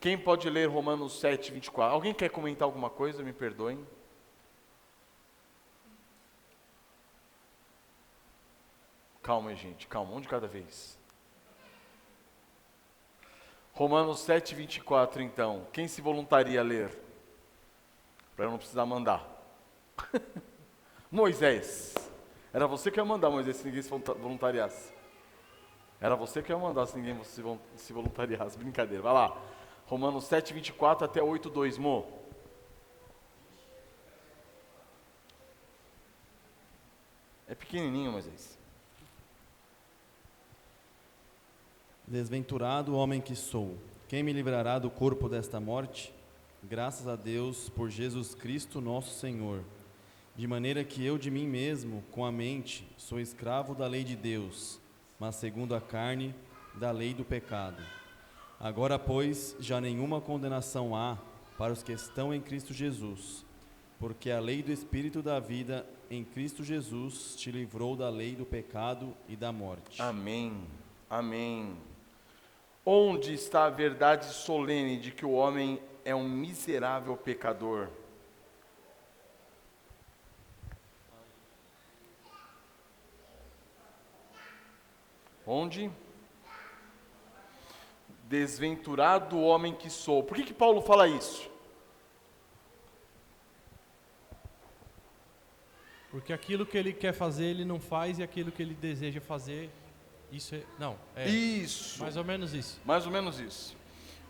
Quem pode ler Romanos 7, 24? Alguém quer comentar alguma coisa? Me perdoem. Calma, gente, calma, um de cada vez. Romanos 7, 24, então. Quem se voluntaria a ler? Para eu não precisar mandar. Moisés. Era você que ia mandar, Moisés, se ninguém se voluntariasse. Era você que ia mandar se ninguém se voluntariasse. Brincadeira, vai lá. Romanos 7, 24 até 8, 2, Mo. É pequenininho, Moisés. Desventurado homem que sou, quem me livrará do corpo desta morte? Graças a Deus por Jesus Cristo nosso Senhor. De maneira que eu de mim mesmo, com a mente, sou escravo da lei de Deus, mas segundo a carne, da lei do pecado. Agora, pois, já nenhuma condenação há para os que estão em Cristo Jesus, porque a lei do Espírito da vida em Cristo Jesus te livrou da lei do pecado e da morte. Amém, amém. Onde está a verdade solene de que o homem é um miserável pecador? Onde? Desventurado o homem que sou. Por que Paulo fala isso? Porque aquilo que ele quer fazer, ele não faz, e aquilo que ele deseja fazer, isso é... Não, é... Isso. Mais ou menos isso. Mais ou menos isso.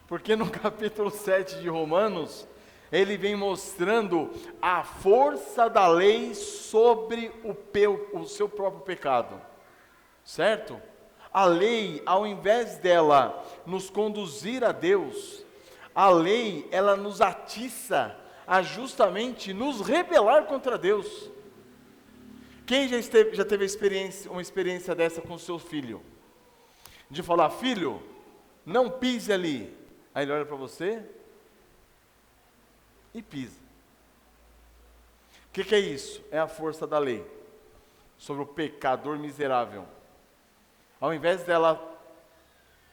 Porque no capítulo 7 de Romanos, ele vem mostrando a força da lei sobre o seu próprio pecado. Certo? A lei, ao invés dela nos conduzir a Deus, a lei, ela nos atiça a justamente nos rebelar contra Deus. Quem já teve uma experiência dessa com o seu filho? De falar, filho, não pise ali. Aí ele olha para você e pisa. O que é isso? É a força da lei sobre o pecador miserável. Ao invés dela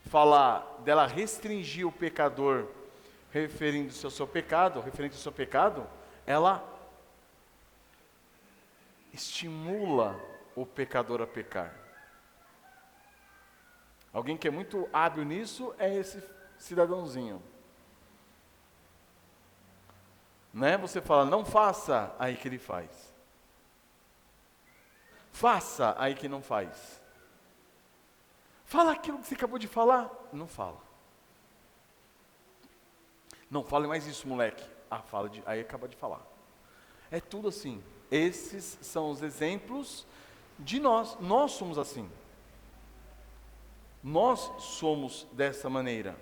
falar, dela restringir o pecador referente ao seu pecado, ela estimula o pecador a pecar. Alguém que é muito hábil nisso é esse cidadãozinho. Né? Você fala, não faça, aí que ele faz. Faça, aí que não faz. Fala aquilo que você acabou de falar. Não fala. Não fale mais isso, moleque. Aí acaba de falar. É tudo assim. Esses são os exemplos de nós. Nós somos assim. Nós somos dessa maneira.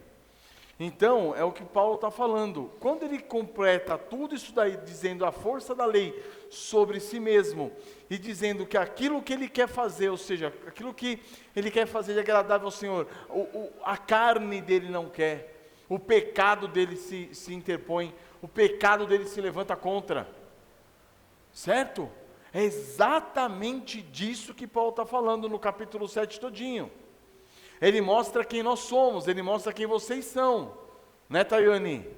Então, é o que Paulo está falando. Quando ele completa tudo isso daí, dizendo a força da lei sobre si mesmo, e dizendo que aquilo que ele quer fazer, ou seja, aquilo que ele quer fazer de agradável ao Senhor, a carne dele não quer, o pecado dele se interpõe, o pecado dele se levanta contra. Certo? É exatamente disso que Paulo está falando no capítulo 7 todinho. Ele mostra quem nós somos, ele mostra quem vocês são. Né, Tayane?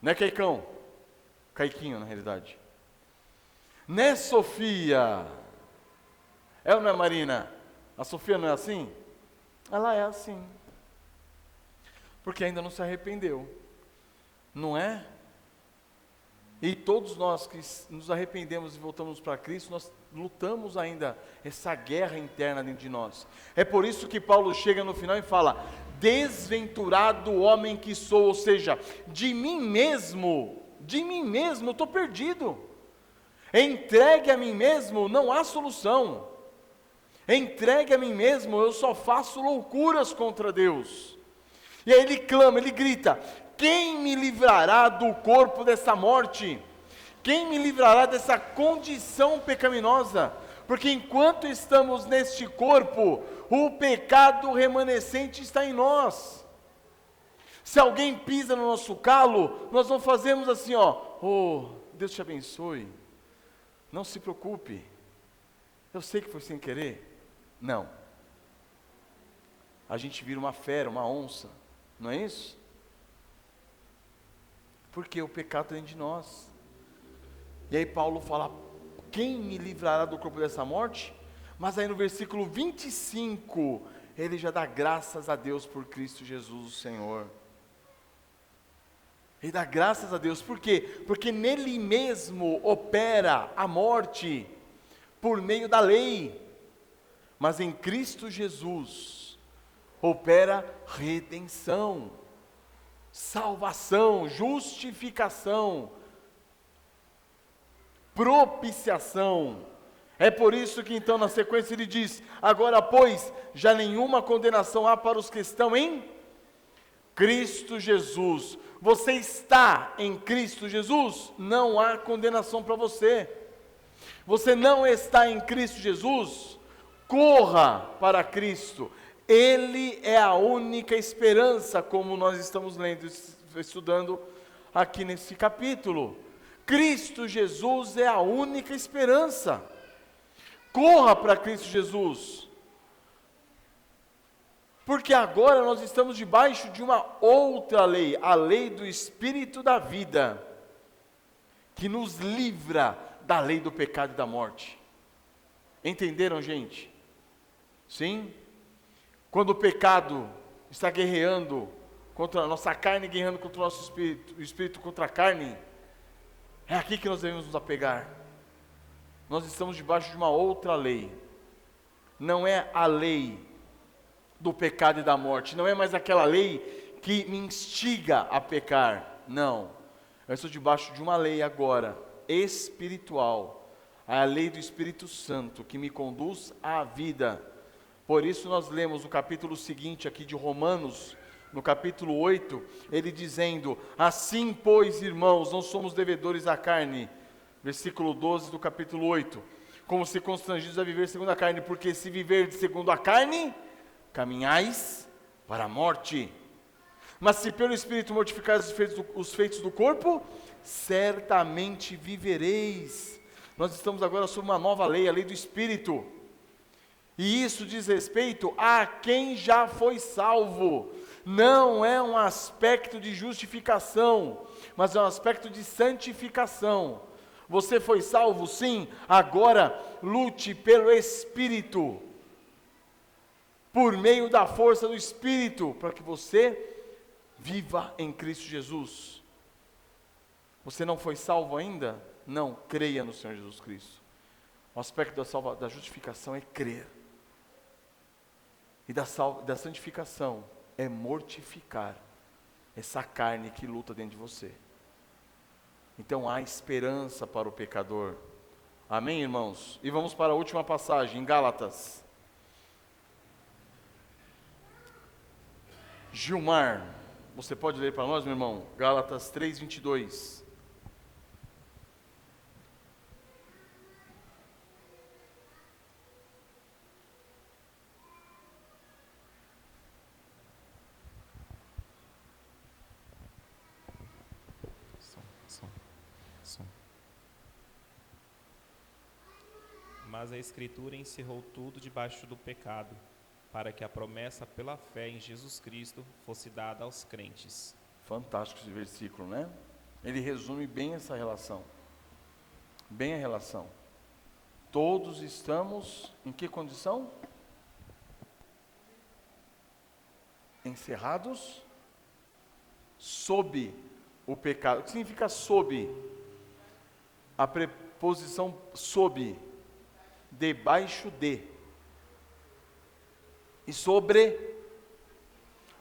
Né, Caicão? Caiquinho, na realidade. Né, Sofia? É ou não é, Marina? A Sofia não é assim? Ela é assim. Porque ainda não se arrependeu. Não é? E todos nós que nos arrependemos e voltamos para Cristo, nós lutamos ainda essa guerra interna dentro de nós. É por isso que Paulo chega no final e fala, desventurado homem que sou, ou seja, de mim mesmo eu estou perdido. Entregue a mim mesmo, não há solução. Entregue a mim mesmo, eu só faço loucuras contra Deus. E aí ele clama, ele grita, quem me livrará do corpo dessa morte? Quem me livrará dessa condição pecaminosa? Porque enquanto estamos neste corpo, o pecado remanescente está em nós. Se alguém pisa no nosso calo, nós não fazemos assim, Deus te abençoe, não se preocupe, eu sei que foi sem querer. Não. A gente vira uma fera, uma onça, não é isso? Porque o pecado está dentro de nós. E aí Paulo fala, quem me livrará do corpo dessa morte? Mas aí no versículo 25, ele já dá graças a Deus por Cristo Jesus, o Senhor. Ele dá graças a Deus, por quê? Porque nele mesmo opera a morte por meio da lei, mas em Cristo Jesus opera redenção, salvação, justificação, propiciação. É por isso que então na sequência ele diz: agora pois, já nenhuma condenação há para os que estão em Cristo Jesus. Você está em Cristo Jesus? Não há condenação para você. Você não está em Cristo Jesus? Corra para Cristo. Ele é a única esperança, como nós estamos lendo, estudando aqui nesse capítulo. Cristo Jesus é a única esperança. Corra para Cristo Jesus. Porque agora nós estamos debaixo de uma outra lei, a lei do Espírito da vida, que nos livra da lei do pecado e da morte. Entenderam, gente? Sim? Quando o pecado está guerreando contra a nossa carne, guerreando contra o nosso espírito, o espírito contra a carne, é aqui que nós devemos nos apegar. Nós estamos debaixo de uma outra lei. Não é a lei do pecado e da morte, não é mais aquela lei que me instiga a pecar, não. Eu estou debaixo de uma lei agora, espiritual, a lei do Espírito Santo, que me conduz à vida. Por isso nós lemos o capítulo seguinte aqui de Romanos, no capítulo 8, ele dizendo: assim pois, irmãos, não somos devedores à carne, versículo 12 do capítulo 8, como se constrangidos a viver segundo a carne, porque se viver segundo a carne, caminhais para a morte. Mas se pelo Espírito mortificares os feitos do corpo, certamente vivereis. Nós estamos agora sob uma nova lei, a lei do Espírito. E isso diz respeito a quem já foi salvo. Não é um aspecto de justificação, mas é um aspecto de santificação. Você foi salvo, sim, agora lute pelo Espírito, por meio da força do Espírito, para que você viva em Cristo Jesus. Você não foi salvo ainda? Não, creia no Senhor Jesus Cristo. O aspecto da justificação é crer. E da santificação é mortificar essa carne que luta dentro de você. Então há esperança para o pecador. Amém, irmãos? E vamos para a última passagem, em Gálatas. Gilmar, você pode ler para nós, meu irmão? Gálatas 3:22. Mas a Escritura encerrou tudo debaixo do pecado, para que a promessa pela fé em Jesus Cristo fosse dada aos crentes. Fantástico esse versículo, né? Ele resume bem essa relação. Bem a relação. Todos estamos em que condição? Encerrados sob o pecado. O que significa sob? A preposição sob, debaixo de. E sobre,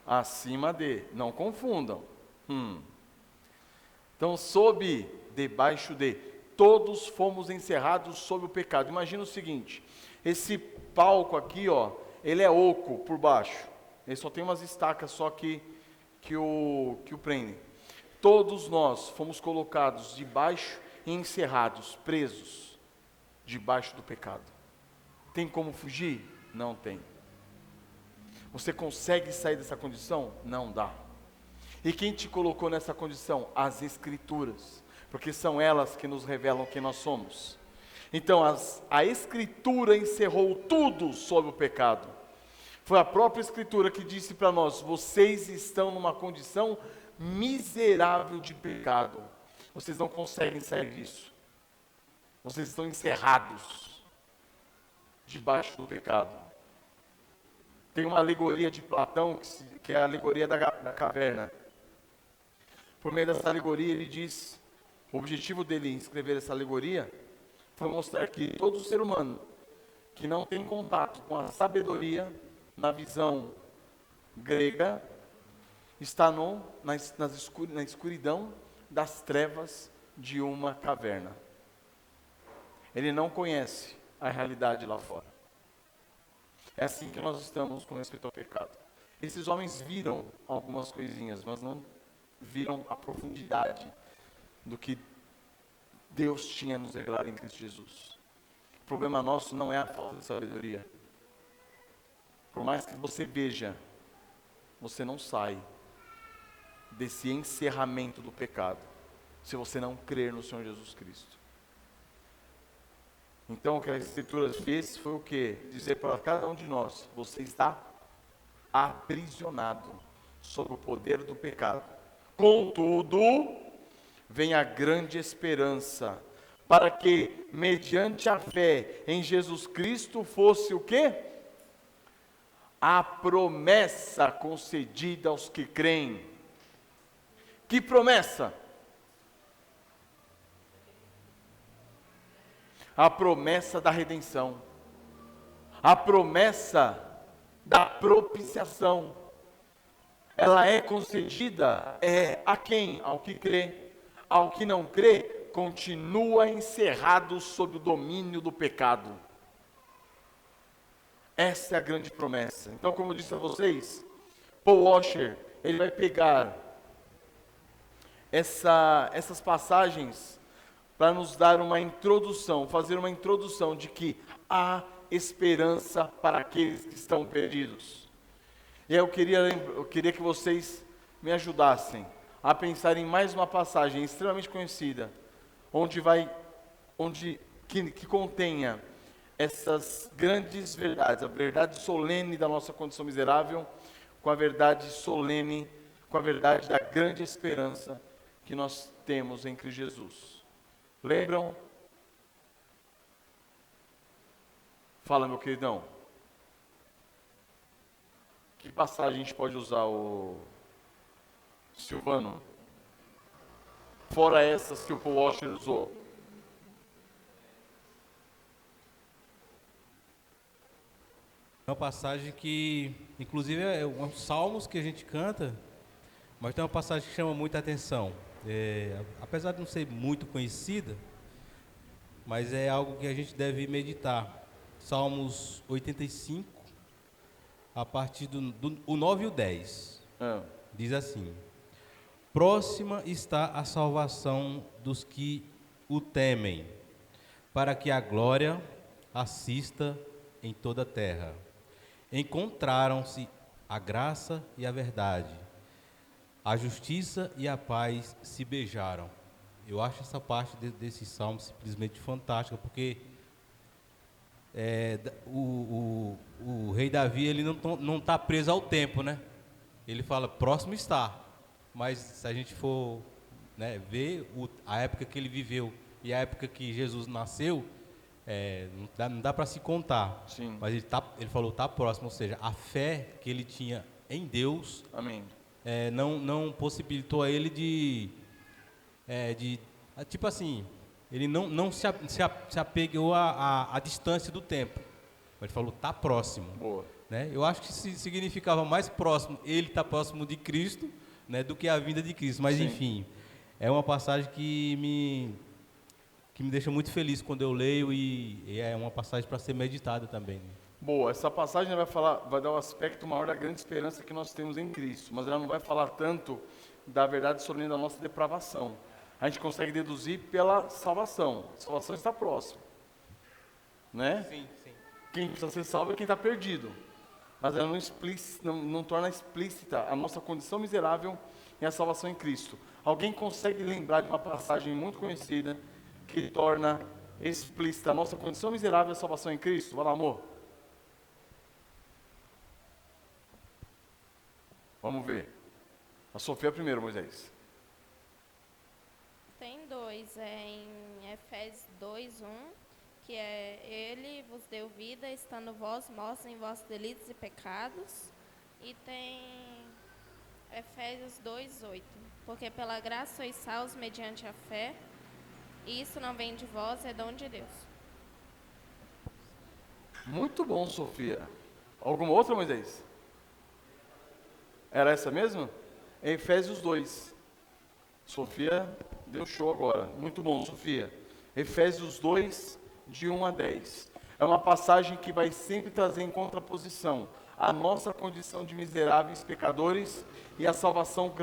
acima de. Não confundam. Então, sob, debaixo de. Todos fomos encerrados sob o pecado. Imagina o seguinte: esse palco aqui, ó, ele é oco por baixo. Ele só tem umas estacas só que o prendem. Todos nós fomos colocados debaixo e encerrados, presos, debaixo do pecado. Tem como fugir? Não tem. Você consegue sair dessa condição? Não dá. E quem te colocou nessa condição? As Escrituras, porque são elas que nos revelam quem nós somos. Então a Escritura encerrou tudo sobre o pecado. Foi a própria Escritura que disse para nós: vocês estão numa condição miserável de pecado. Vocês não conseguem sair disso. Vocês estão encerrados debaixo do pecado. Tem uma alegoria de Platão, que é a alegoria da caverna. Por meio dessa alegoria, ele diz, o objetivo dele em escrever essa alegoria foi mostrar que todo ser humano que não tem contato com a sabedoria, na visão grega, está na escuridão das trevas de uma caverna. Ele não conhece a realidade lá fora. É assim que nós estamos com respeito ao pecado. Esses homens viram algumas coisinhas, mas não viram a profundidade do que Deus tinha a nos revelar em Cristo Jesus. O problema nosso não é a falta de sabedoria. Por mais que você veja, você não sai desse encerramento do pecado, se você não crer no Senhor Jesus Cristo. Então o que a Escritura fez foi o quê? Dizer para cada um de nós, você está aprisionado sob o poder do pecado. Contudo, vem a grande esperança, para que, mediante a fé em Jesus Cristo, fosse o quê? A promessa concedida aos que creem. Que promessa? A promessa da redenção, a promessa da propiciação. Ela é concedida a quem? Ao que crê. Ao que não crê, continua encerrado sob o domínio do pecado. Essa é a grande promessa. Então, como eu disse a vocês, Paul Washer, ele vai pegar essas passagens para nos dar uma introdução, fazer uma introdução de que há esperança para aqueles que estão perdidos. E aí eu queria que vocês me ajudassem a pensar em mais uma passagem extremamente conhecida, que contenha essas grandes verdades, a verdade solene da nossa condição miserável, com a verdade solene, com a verdade da grande esperança que nós temos em Cristo Jesus. Lembram? Fala, meu queridão. Que passagem a gente pode usar, o Silvano? Fora essas que o Paul Washer usou. É uma passagem que, inclusive, é um salmos que a gente canta, mas tem uma passagem que chama muita atenção. Apesar de não ser muito conhecida, mas é algo que a gente deve meditar. Salmos 85, a partir o 9 e o 10. Diz assim: próxima está a salvação dos que o temem, para que a glória assista em toda a terra. Encontraram-se a graça e a verdade, a justiça e a paz se beijaram. Eu acho essa parte desse salmo simplesmente fantástica, porque o rei Davi, ele não está preso ao tempo, né? Ele fala, próximo está. Mas se a gente for, né, ver a época que ele viveu e a época que Jesus nasceu, não dá para se contar. Sim. Mas ele falou, está próximo, ou seja, a fé que ele tinha em Deus. Amém. Não possibilitou a ele tipo assim, ele não se apegou à distância do tempo. Ele falou, está próximo. Boa. Né? Eu acho que significava mais próximo, ele está próximo de Cristo, né, do que a vinda de Cristo. Mas, sim, enfim, é uma passagem que me deixa muito feliz quando eu leio e é uma passagem para ser meditada também. Né? Boa, essa passagem vai dar um aspecto maior da grande esperança que nós temos em Cristo, mas ela não vai falar tanto da verdade solene da nossa depravação. A gente consegue deduzir pela salvação. A salvação está próxima, né? Sim, sim. Quem precisa ser salvo é quem está perdido, mas ela não torna explícita a nossa condição miserável e a salvação em Cristo. Alguém consegue lembrar de uma passagem muito conhecida que torna explícita a nossa condição miserável e a salvação em Cristo? Vai lá, amor. Vamos ver. A Sofia primeiro, Moisés. Tem dois, em Efésios 2:1, que é: Ele vos deu vida, estando vós mortos em vossos delitos e pecados. E tem Efésios 2:8. Porque pela graça sois salvos mediante a fé, e isso não vem de vós, é dom de Deus. Muito bom, Sofia. Alguma outra, Moisés? Era essa mesmo? É Efésios 2. Sofia deu show agora. Muito bom, Sofia. Efésios 2, de 1 a 10. É uma passagem que vai sempre trazer em contraposição a nossa condição de miseráveis pecadores e a salvação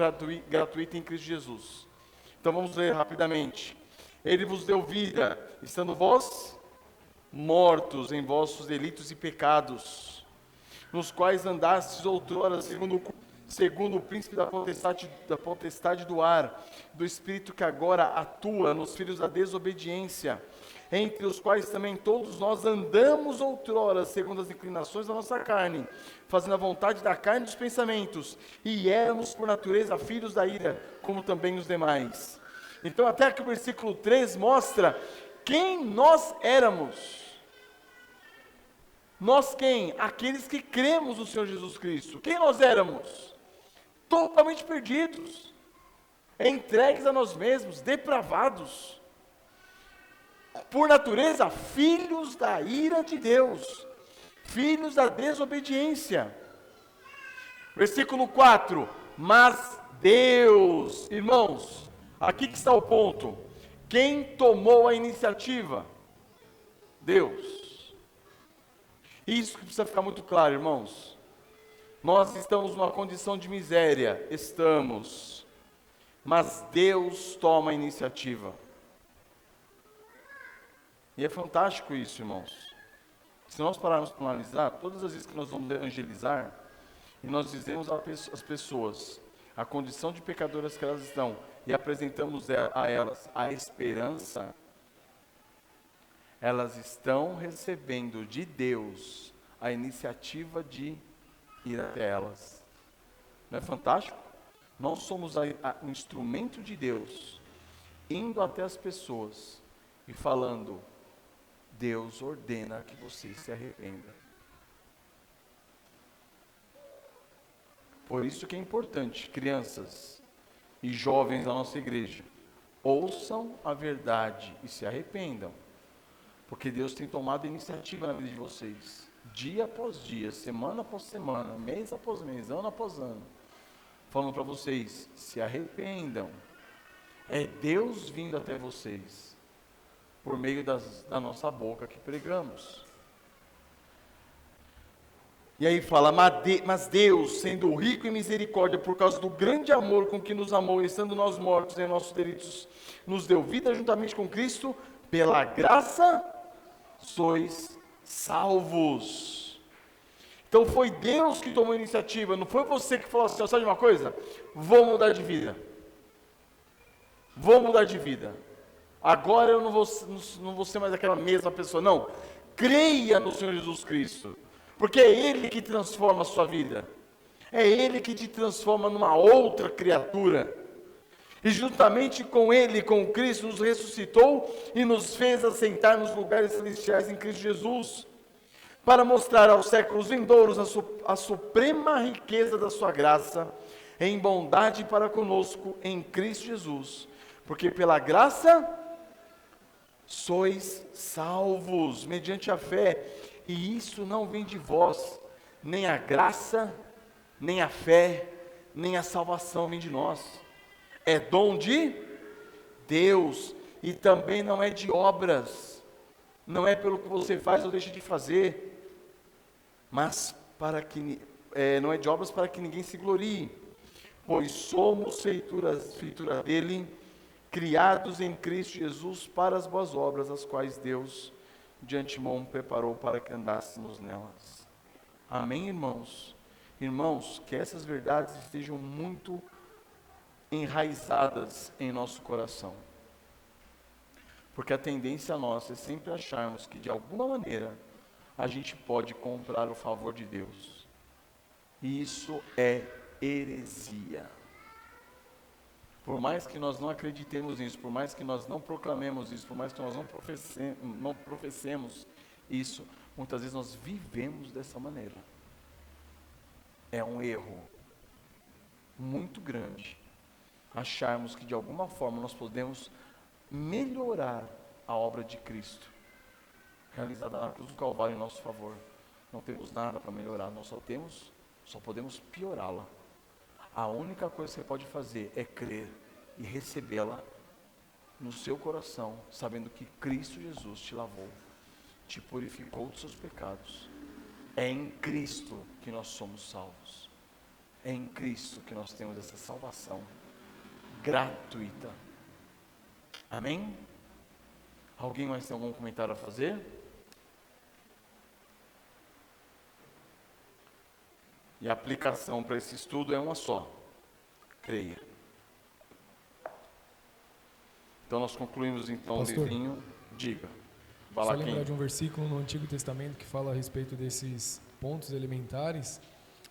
gratuita em Cristo Jesus. Então vamos ler rapidamente. Ele vos deu vida, estando vós mortos em vossos delitos e pecados, nos quais andastes outrora segundo o príncipe da potestade do ar, do espírito que agora atua nos filhos da desobediência, entre os quais também todos nós andamos outrora, segundo as inclinações da nossa carne, fazendo a vontade da carne e dos pensamentos, e éramos por natureza filhos da ira, como também os demais. Então até que o versículo 3 mostra quem nós éramos. Nós quem? Aqueles que cremos no Senhor Jesus Cristo. Quem nós éramos? Totalmente perdidos, entregues a nós mesmos, depravados. Por natureza, filhos da ira de Deus, filhos da desobediência. Versículo 4, mas Deus, irmãos, aqui que está o ponto, quem tomou a iniciativa? Deus. Isso que precisa ficar muito claro, irmãos. Nós estamos numa condição de miséria, estamos, mas Deus toma a iniciativa. E é fantástico isso, irmãos. Se nós pararmos para analisar, todas as vezes que nós vamos evangelizar, e nós dizemos às pessoas a condição de pecadoras que elas estão, e apresentamos a elas a esperança, elas estão recebendo de Deus a iniciativa de ir até elas. Não é fantástico? Nós somos um instrumento de Deus, indo até as pessoas e falando: Deus ordena que você se arrependa. Por isso que é importante, crianças e jovens da nossa igreja, ouçam a verdade e se arrependam, porque Deus tem tomado iniciativa na vida de vocês, dia após dia, semana após semana, mês após mês, ano após ano, falando para vocês: se arrependam. É Deus vindo até vocês, por meio da nossa boca que pregamos. E aí fala: mas Deus, sendo rico em misericórdia, por causa do grande amor com que nos amou, estando nós mortos em nossos delitos, nos deu vida juntamente com Cristo, pela graça sois salvos. Então foi Deus que tomou a iniciativa, não foi você que falou assim: sabe de uma coisa? Vou mudar de vida. Vou mudar de vida. Agora eu não vou ser mais aquela mesma pessoa. Não. Creia no Senhor Jesus Cristo, porque é Ele que transforma a sua vida. É Ele que te transforma numa outra criatura. E juntamente com Ele, com Cristo, nos ressuscitou e nos fez assentar nos lugares celestiais em Cristo Jesus, para mostrar aos séculos vindouros a suprema riqueza da sua graça, em bondade para conosco em Cristo Jesus. Porque pela graça sois salvos, mediante a fé, e isso não vem de vós, nem a graça, nem a fé, nem a salvação vem de nós. É dom de Deus, e também não é de obras, não é pelo que você faz ou deixa de fazer, mas não é de obras para que ninguém se glorie, pois somos feitura dele, criados em Cristo Jesus para as boas obras, as quais Deus de antemão preparou para que andássemos nelas. Amém, irmãos? Irmãos, que essas verdades estejam muito enraizadas em nosso coração, porque a tendência nossa é sempre acharmos que de alguma maneira a gente pode comprar o favor de Deus, e isso é heresia, Por mais que nós não acreditemos nisso, por mais que nós não proclamemos isso, por mais que nós não professemos isso, muitas vezes nós vivemos dessa maneira. É um erro muito grande acharmos que de alguma forma nós podemos melhorar a obra de Cristo realizada na cruz do Calvário em nosso favor. Não temos nada para melhorar, nós só podemos piorá-la. A única coisa que você pode fazer é crer e recebê-la no seu coração, sabendo que Cristo Jesus te lavou, te purificou dos seus pecados. É em Cristo que nós somos salvos. É em Cristo que nós temos essa salvação gratuita. Amém? Alguém mais tem algum comentário a fazer? E a aplicação para esse estudo é uma só: creia. Então nós concluímos então Pastor, o livrinho. Diga. Só lembrar de um versículo no Antigo Testamento que fala a respeito desses pontos elementares.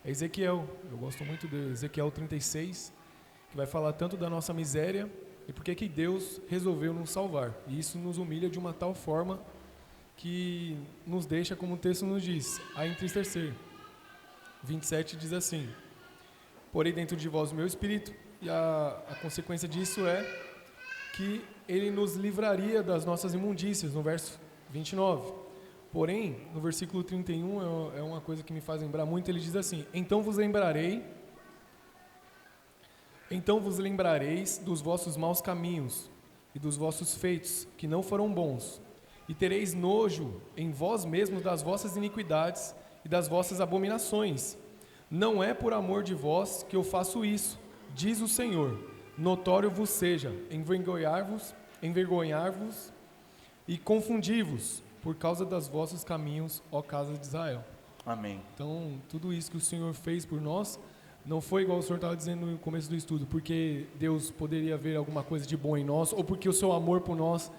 É Ezequiel. Eu gosto muito de Ezequiel 36, que vai falar tanto da nossa miséria e por que Deus resolveu nos salvar. E isso nos humilha de uma tal forma que nos deixa, como o texto nos diz, a entristecer. 27 diz assim: porém dentro de vós o meu espírito, e a consequência disso é que ele nos livraria das nossas imundícias, no verso 29. Porém, no versículo 31 é uma coisa que me faz lembrar muito. Ele diz assim: então vos lembrareis dos vossos maus caminhos e dos vossos feitos, que não foram bons, e tereis nojo em vós mesmos das vossas iniquidades e das vossas abominações. Não é por amor de vós que eu faço isso, diz o Senhor. Notório vos seja envergonhar-vos e confundir-vos por causa dos vossos caminhos, ó casa de Israel. Amém. Então, tudo isso que o Senhor fez por nós não foi igual o Senhor estava dizendo no começo do estudo, porque Deus poderia ver alguma coisa de bom em nós, ou porque o seu amor por nós,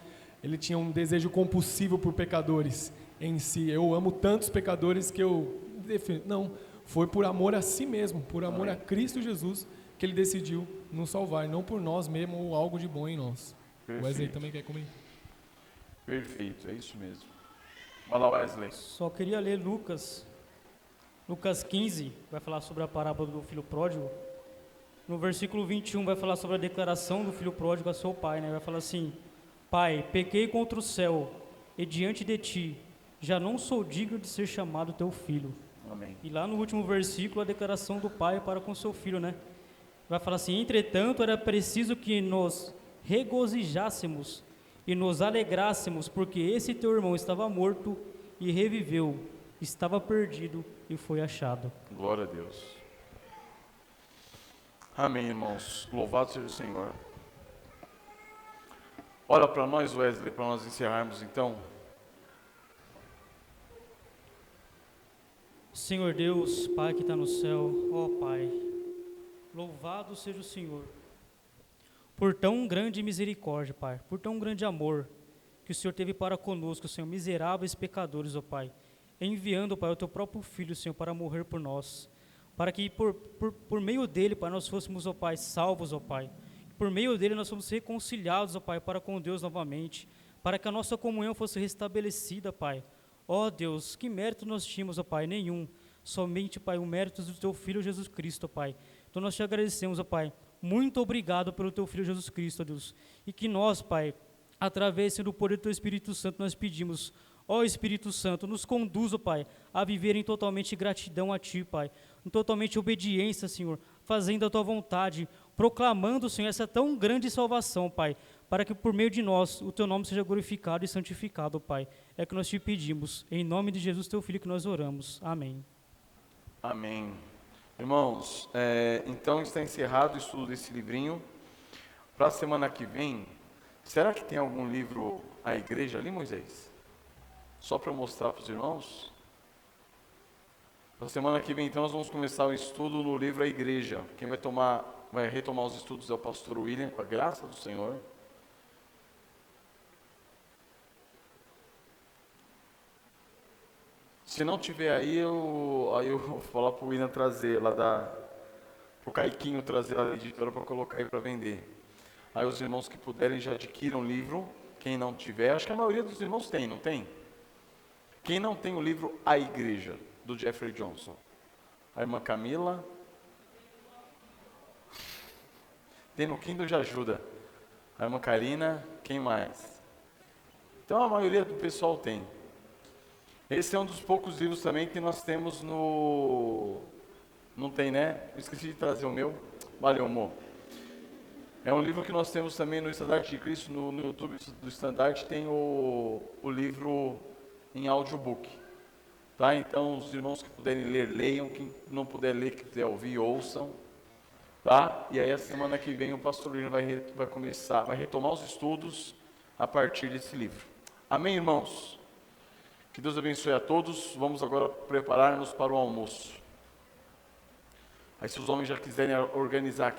ele tinha um desejo compulsivo por pecadores em si. Eu amo tantos pecadores que eu defendo. Não, foi por amor a si mesmo, por amor a Cristo Jesus, que ele decidiu nos salvar, não por nós mesmos ou algo de bom em nós. Perfeito. O Wesley também quer comentar. Perfeito, é isso mesmo. Fala, Wesley. Só queria ler Lucas 15, vai falar sobre a parábola do filho pródigo. No versículo 21 vai falar sobre a declaração do filho pródigo a seu pai, né? Vai falar assim: Pai, pequei contra o céu e diante de ti, já não sou digno de ser chamado teu filho. Amém. E lá no último versículo, a declaração do pai para com seu filho, né? Vai falar assim: entretanto, era preciso que nos regozijássemos e nos alegrássemos, porque esse teu irmão estava morto e reviveu, estava perdido e foi achado. Glória a Deus. Amém, irmãos. Louvado seja o Senhor. Ora para nós, Wesley, para nós encerrarmos então. Senhor Deus, Pai que está no céu, ó Pai, louvado seja o Senhor, por tão grande misericórdia, Pai, por tão grande amor que o Senhor teve para conosco, Senhor, miseráveis pecadores, ó Pai, enviando, Pai, o Teu próprio Filho, Senhor, para morrer por nós, para que por meio dele, Pai, nós fôssemos, ó Pai, salvos, ó Pai, por meio dele nós fomos reconciliados, ó Pai, para com Deus novamente, para que a nossa comunhão fosse restabelecida, Pai. Ó Deus, que mérito nós tínhamos, ó Pai? Nenhum. Somente, Pai, o mérito do Teu Filho Jesus Cristo, ó Pai. Então nós te agradecemos, ó Pai. Muito obrigado pelo Teu Filho Jesus Cristo, ó Deus. E que nós, Pai, através do poder do Teu Espírito Santo, nós pedimos, ó Espírito Santo, nos conduza, Pai, a viver em totalmente gratidão a Ti, Pai. Em totalmente obediência, Senhor, fazendo a Tua vontade, proclamando, Senhor, essa tão grande salvação, Pai, para que por meio de nós o Teu nome seja glorificado e santificado, Pai. É que nós te pedimos, em nome de Jesus, Teu Filho, que nós oramos. Amém. Amém. Irmãos, então está encerrado o estudo desse livrinho. Para a semana que vem, será que tem algum livro à igreja ali, Moisés? Só para mostrar para os irmãos? Para a semana que vem, então, nós vamos começar o estudo no livro A Igreja. Quem vai retomar os estudos é o pastor William, com a graça do Senhor. Se não tiver aí eu vou falar para o William trazer lá para o Caiquinho trazer a editora para colocar aí para vender. Aí os irmãos que puderem já adquiram o livro. Quem não tiver, acho que a maioria dos irmãos tem, não tem? Quem não tem o livro A Igreja, do Jeffrey Johnson? A irmã Camila? Tem no Kindle, já ajuda. A irmã Karina, quem mais? Então a maioria do pessoal tem. Esse é um dos poucos livros também que nós temos no... Não tem, né? Eu esqueci de trazer o meu. Valeu, amor. É um livro que nós temos também no Estandarte de Cristo, no YouTube do Estandarte, tem o livro em audiobook. Tá? Então, os irmãos que puderem ler, leiam. Quem não puder ler, que quiser ouvir, ouçam. Tá? E aí, a semana que vem, o pastor Lino vai retomar os estudos a partir desse livro. Amém, irmãos? Que Deus abençoe a todos. Vamos agora preparar-nos para o almoço. Aí, se os homens já quiserem organizar aqui,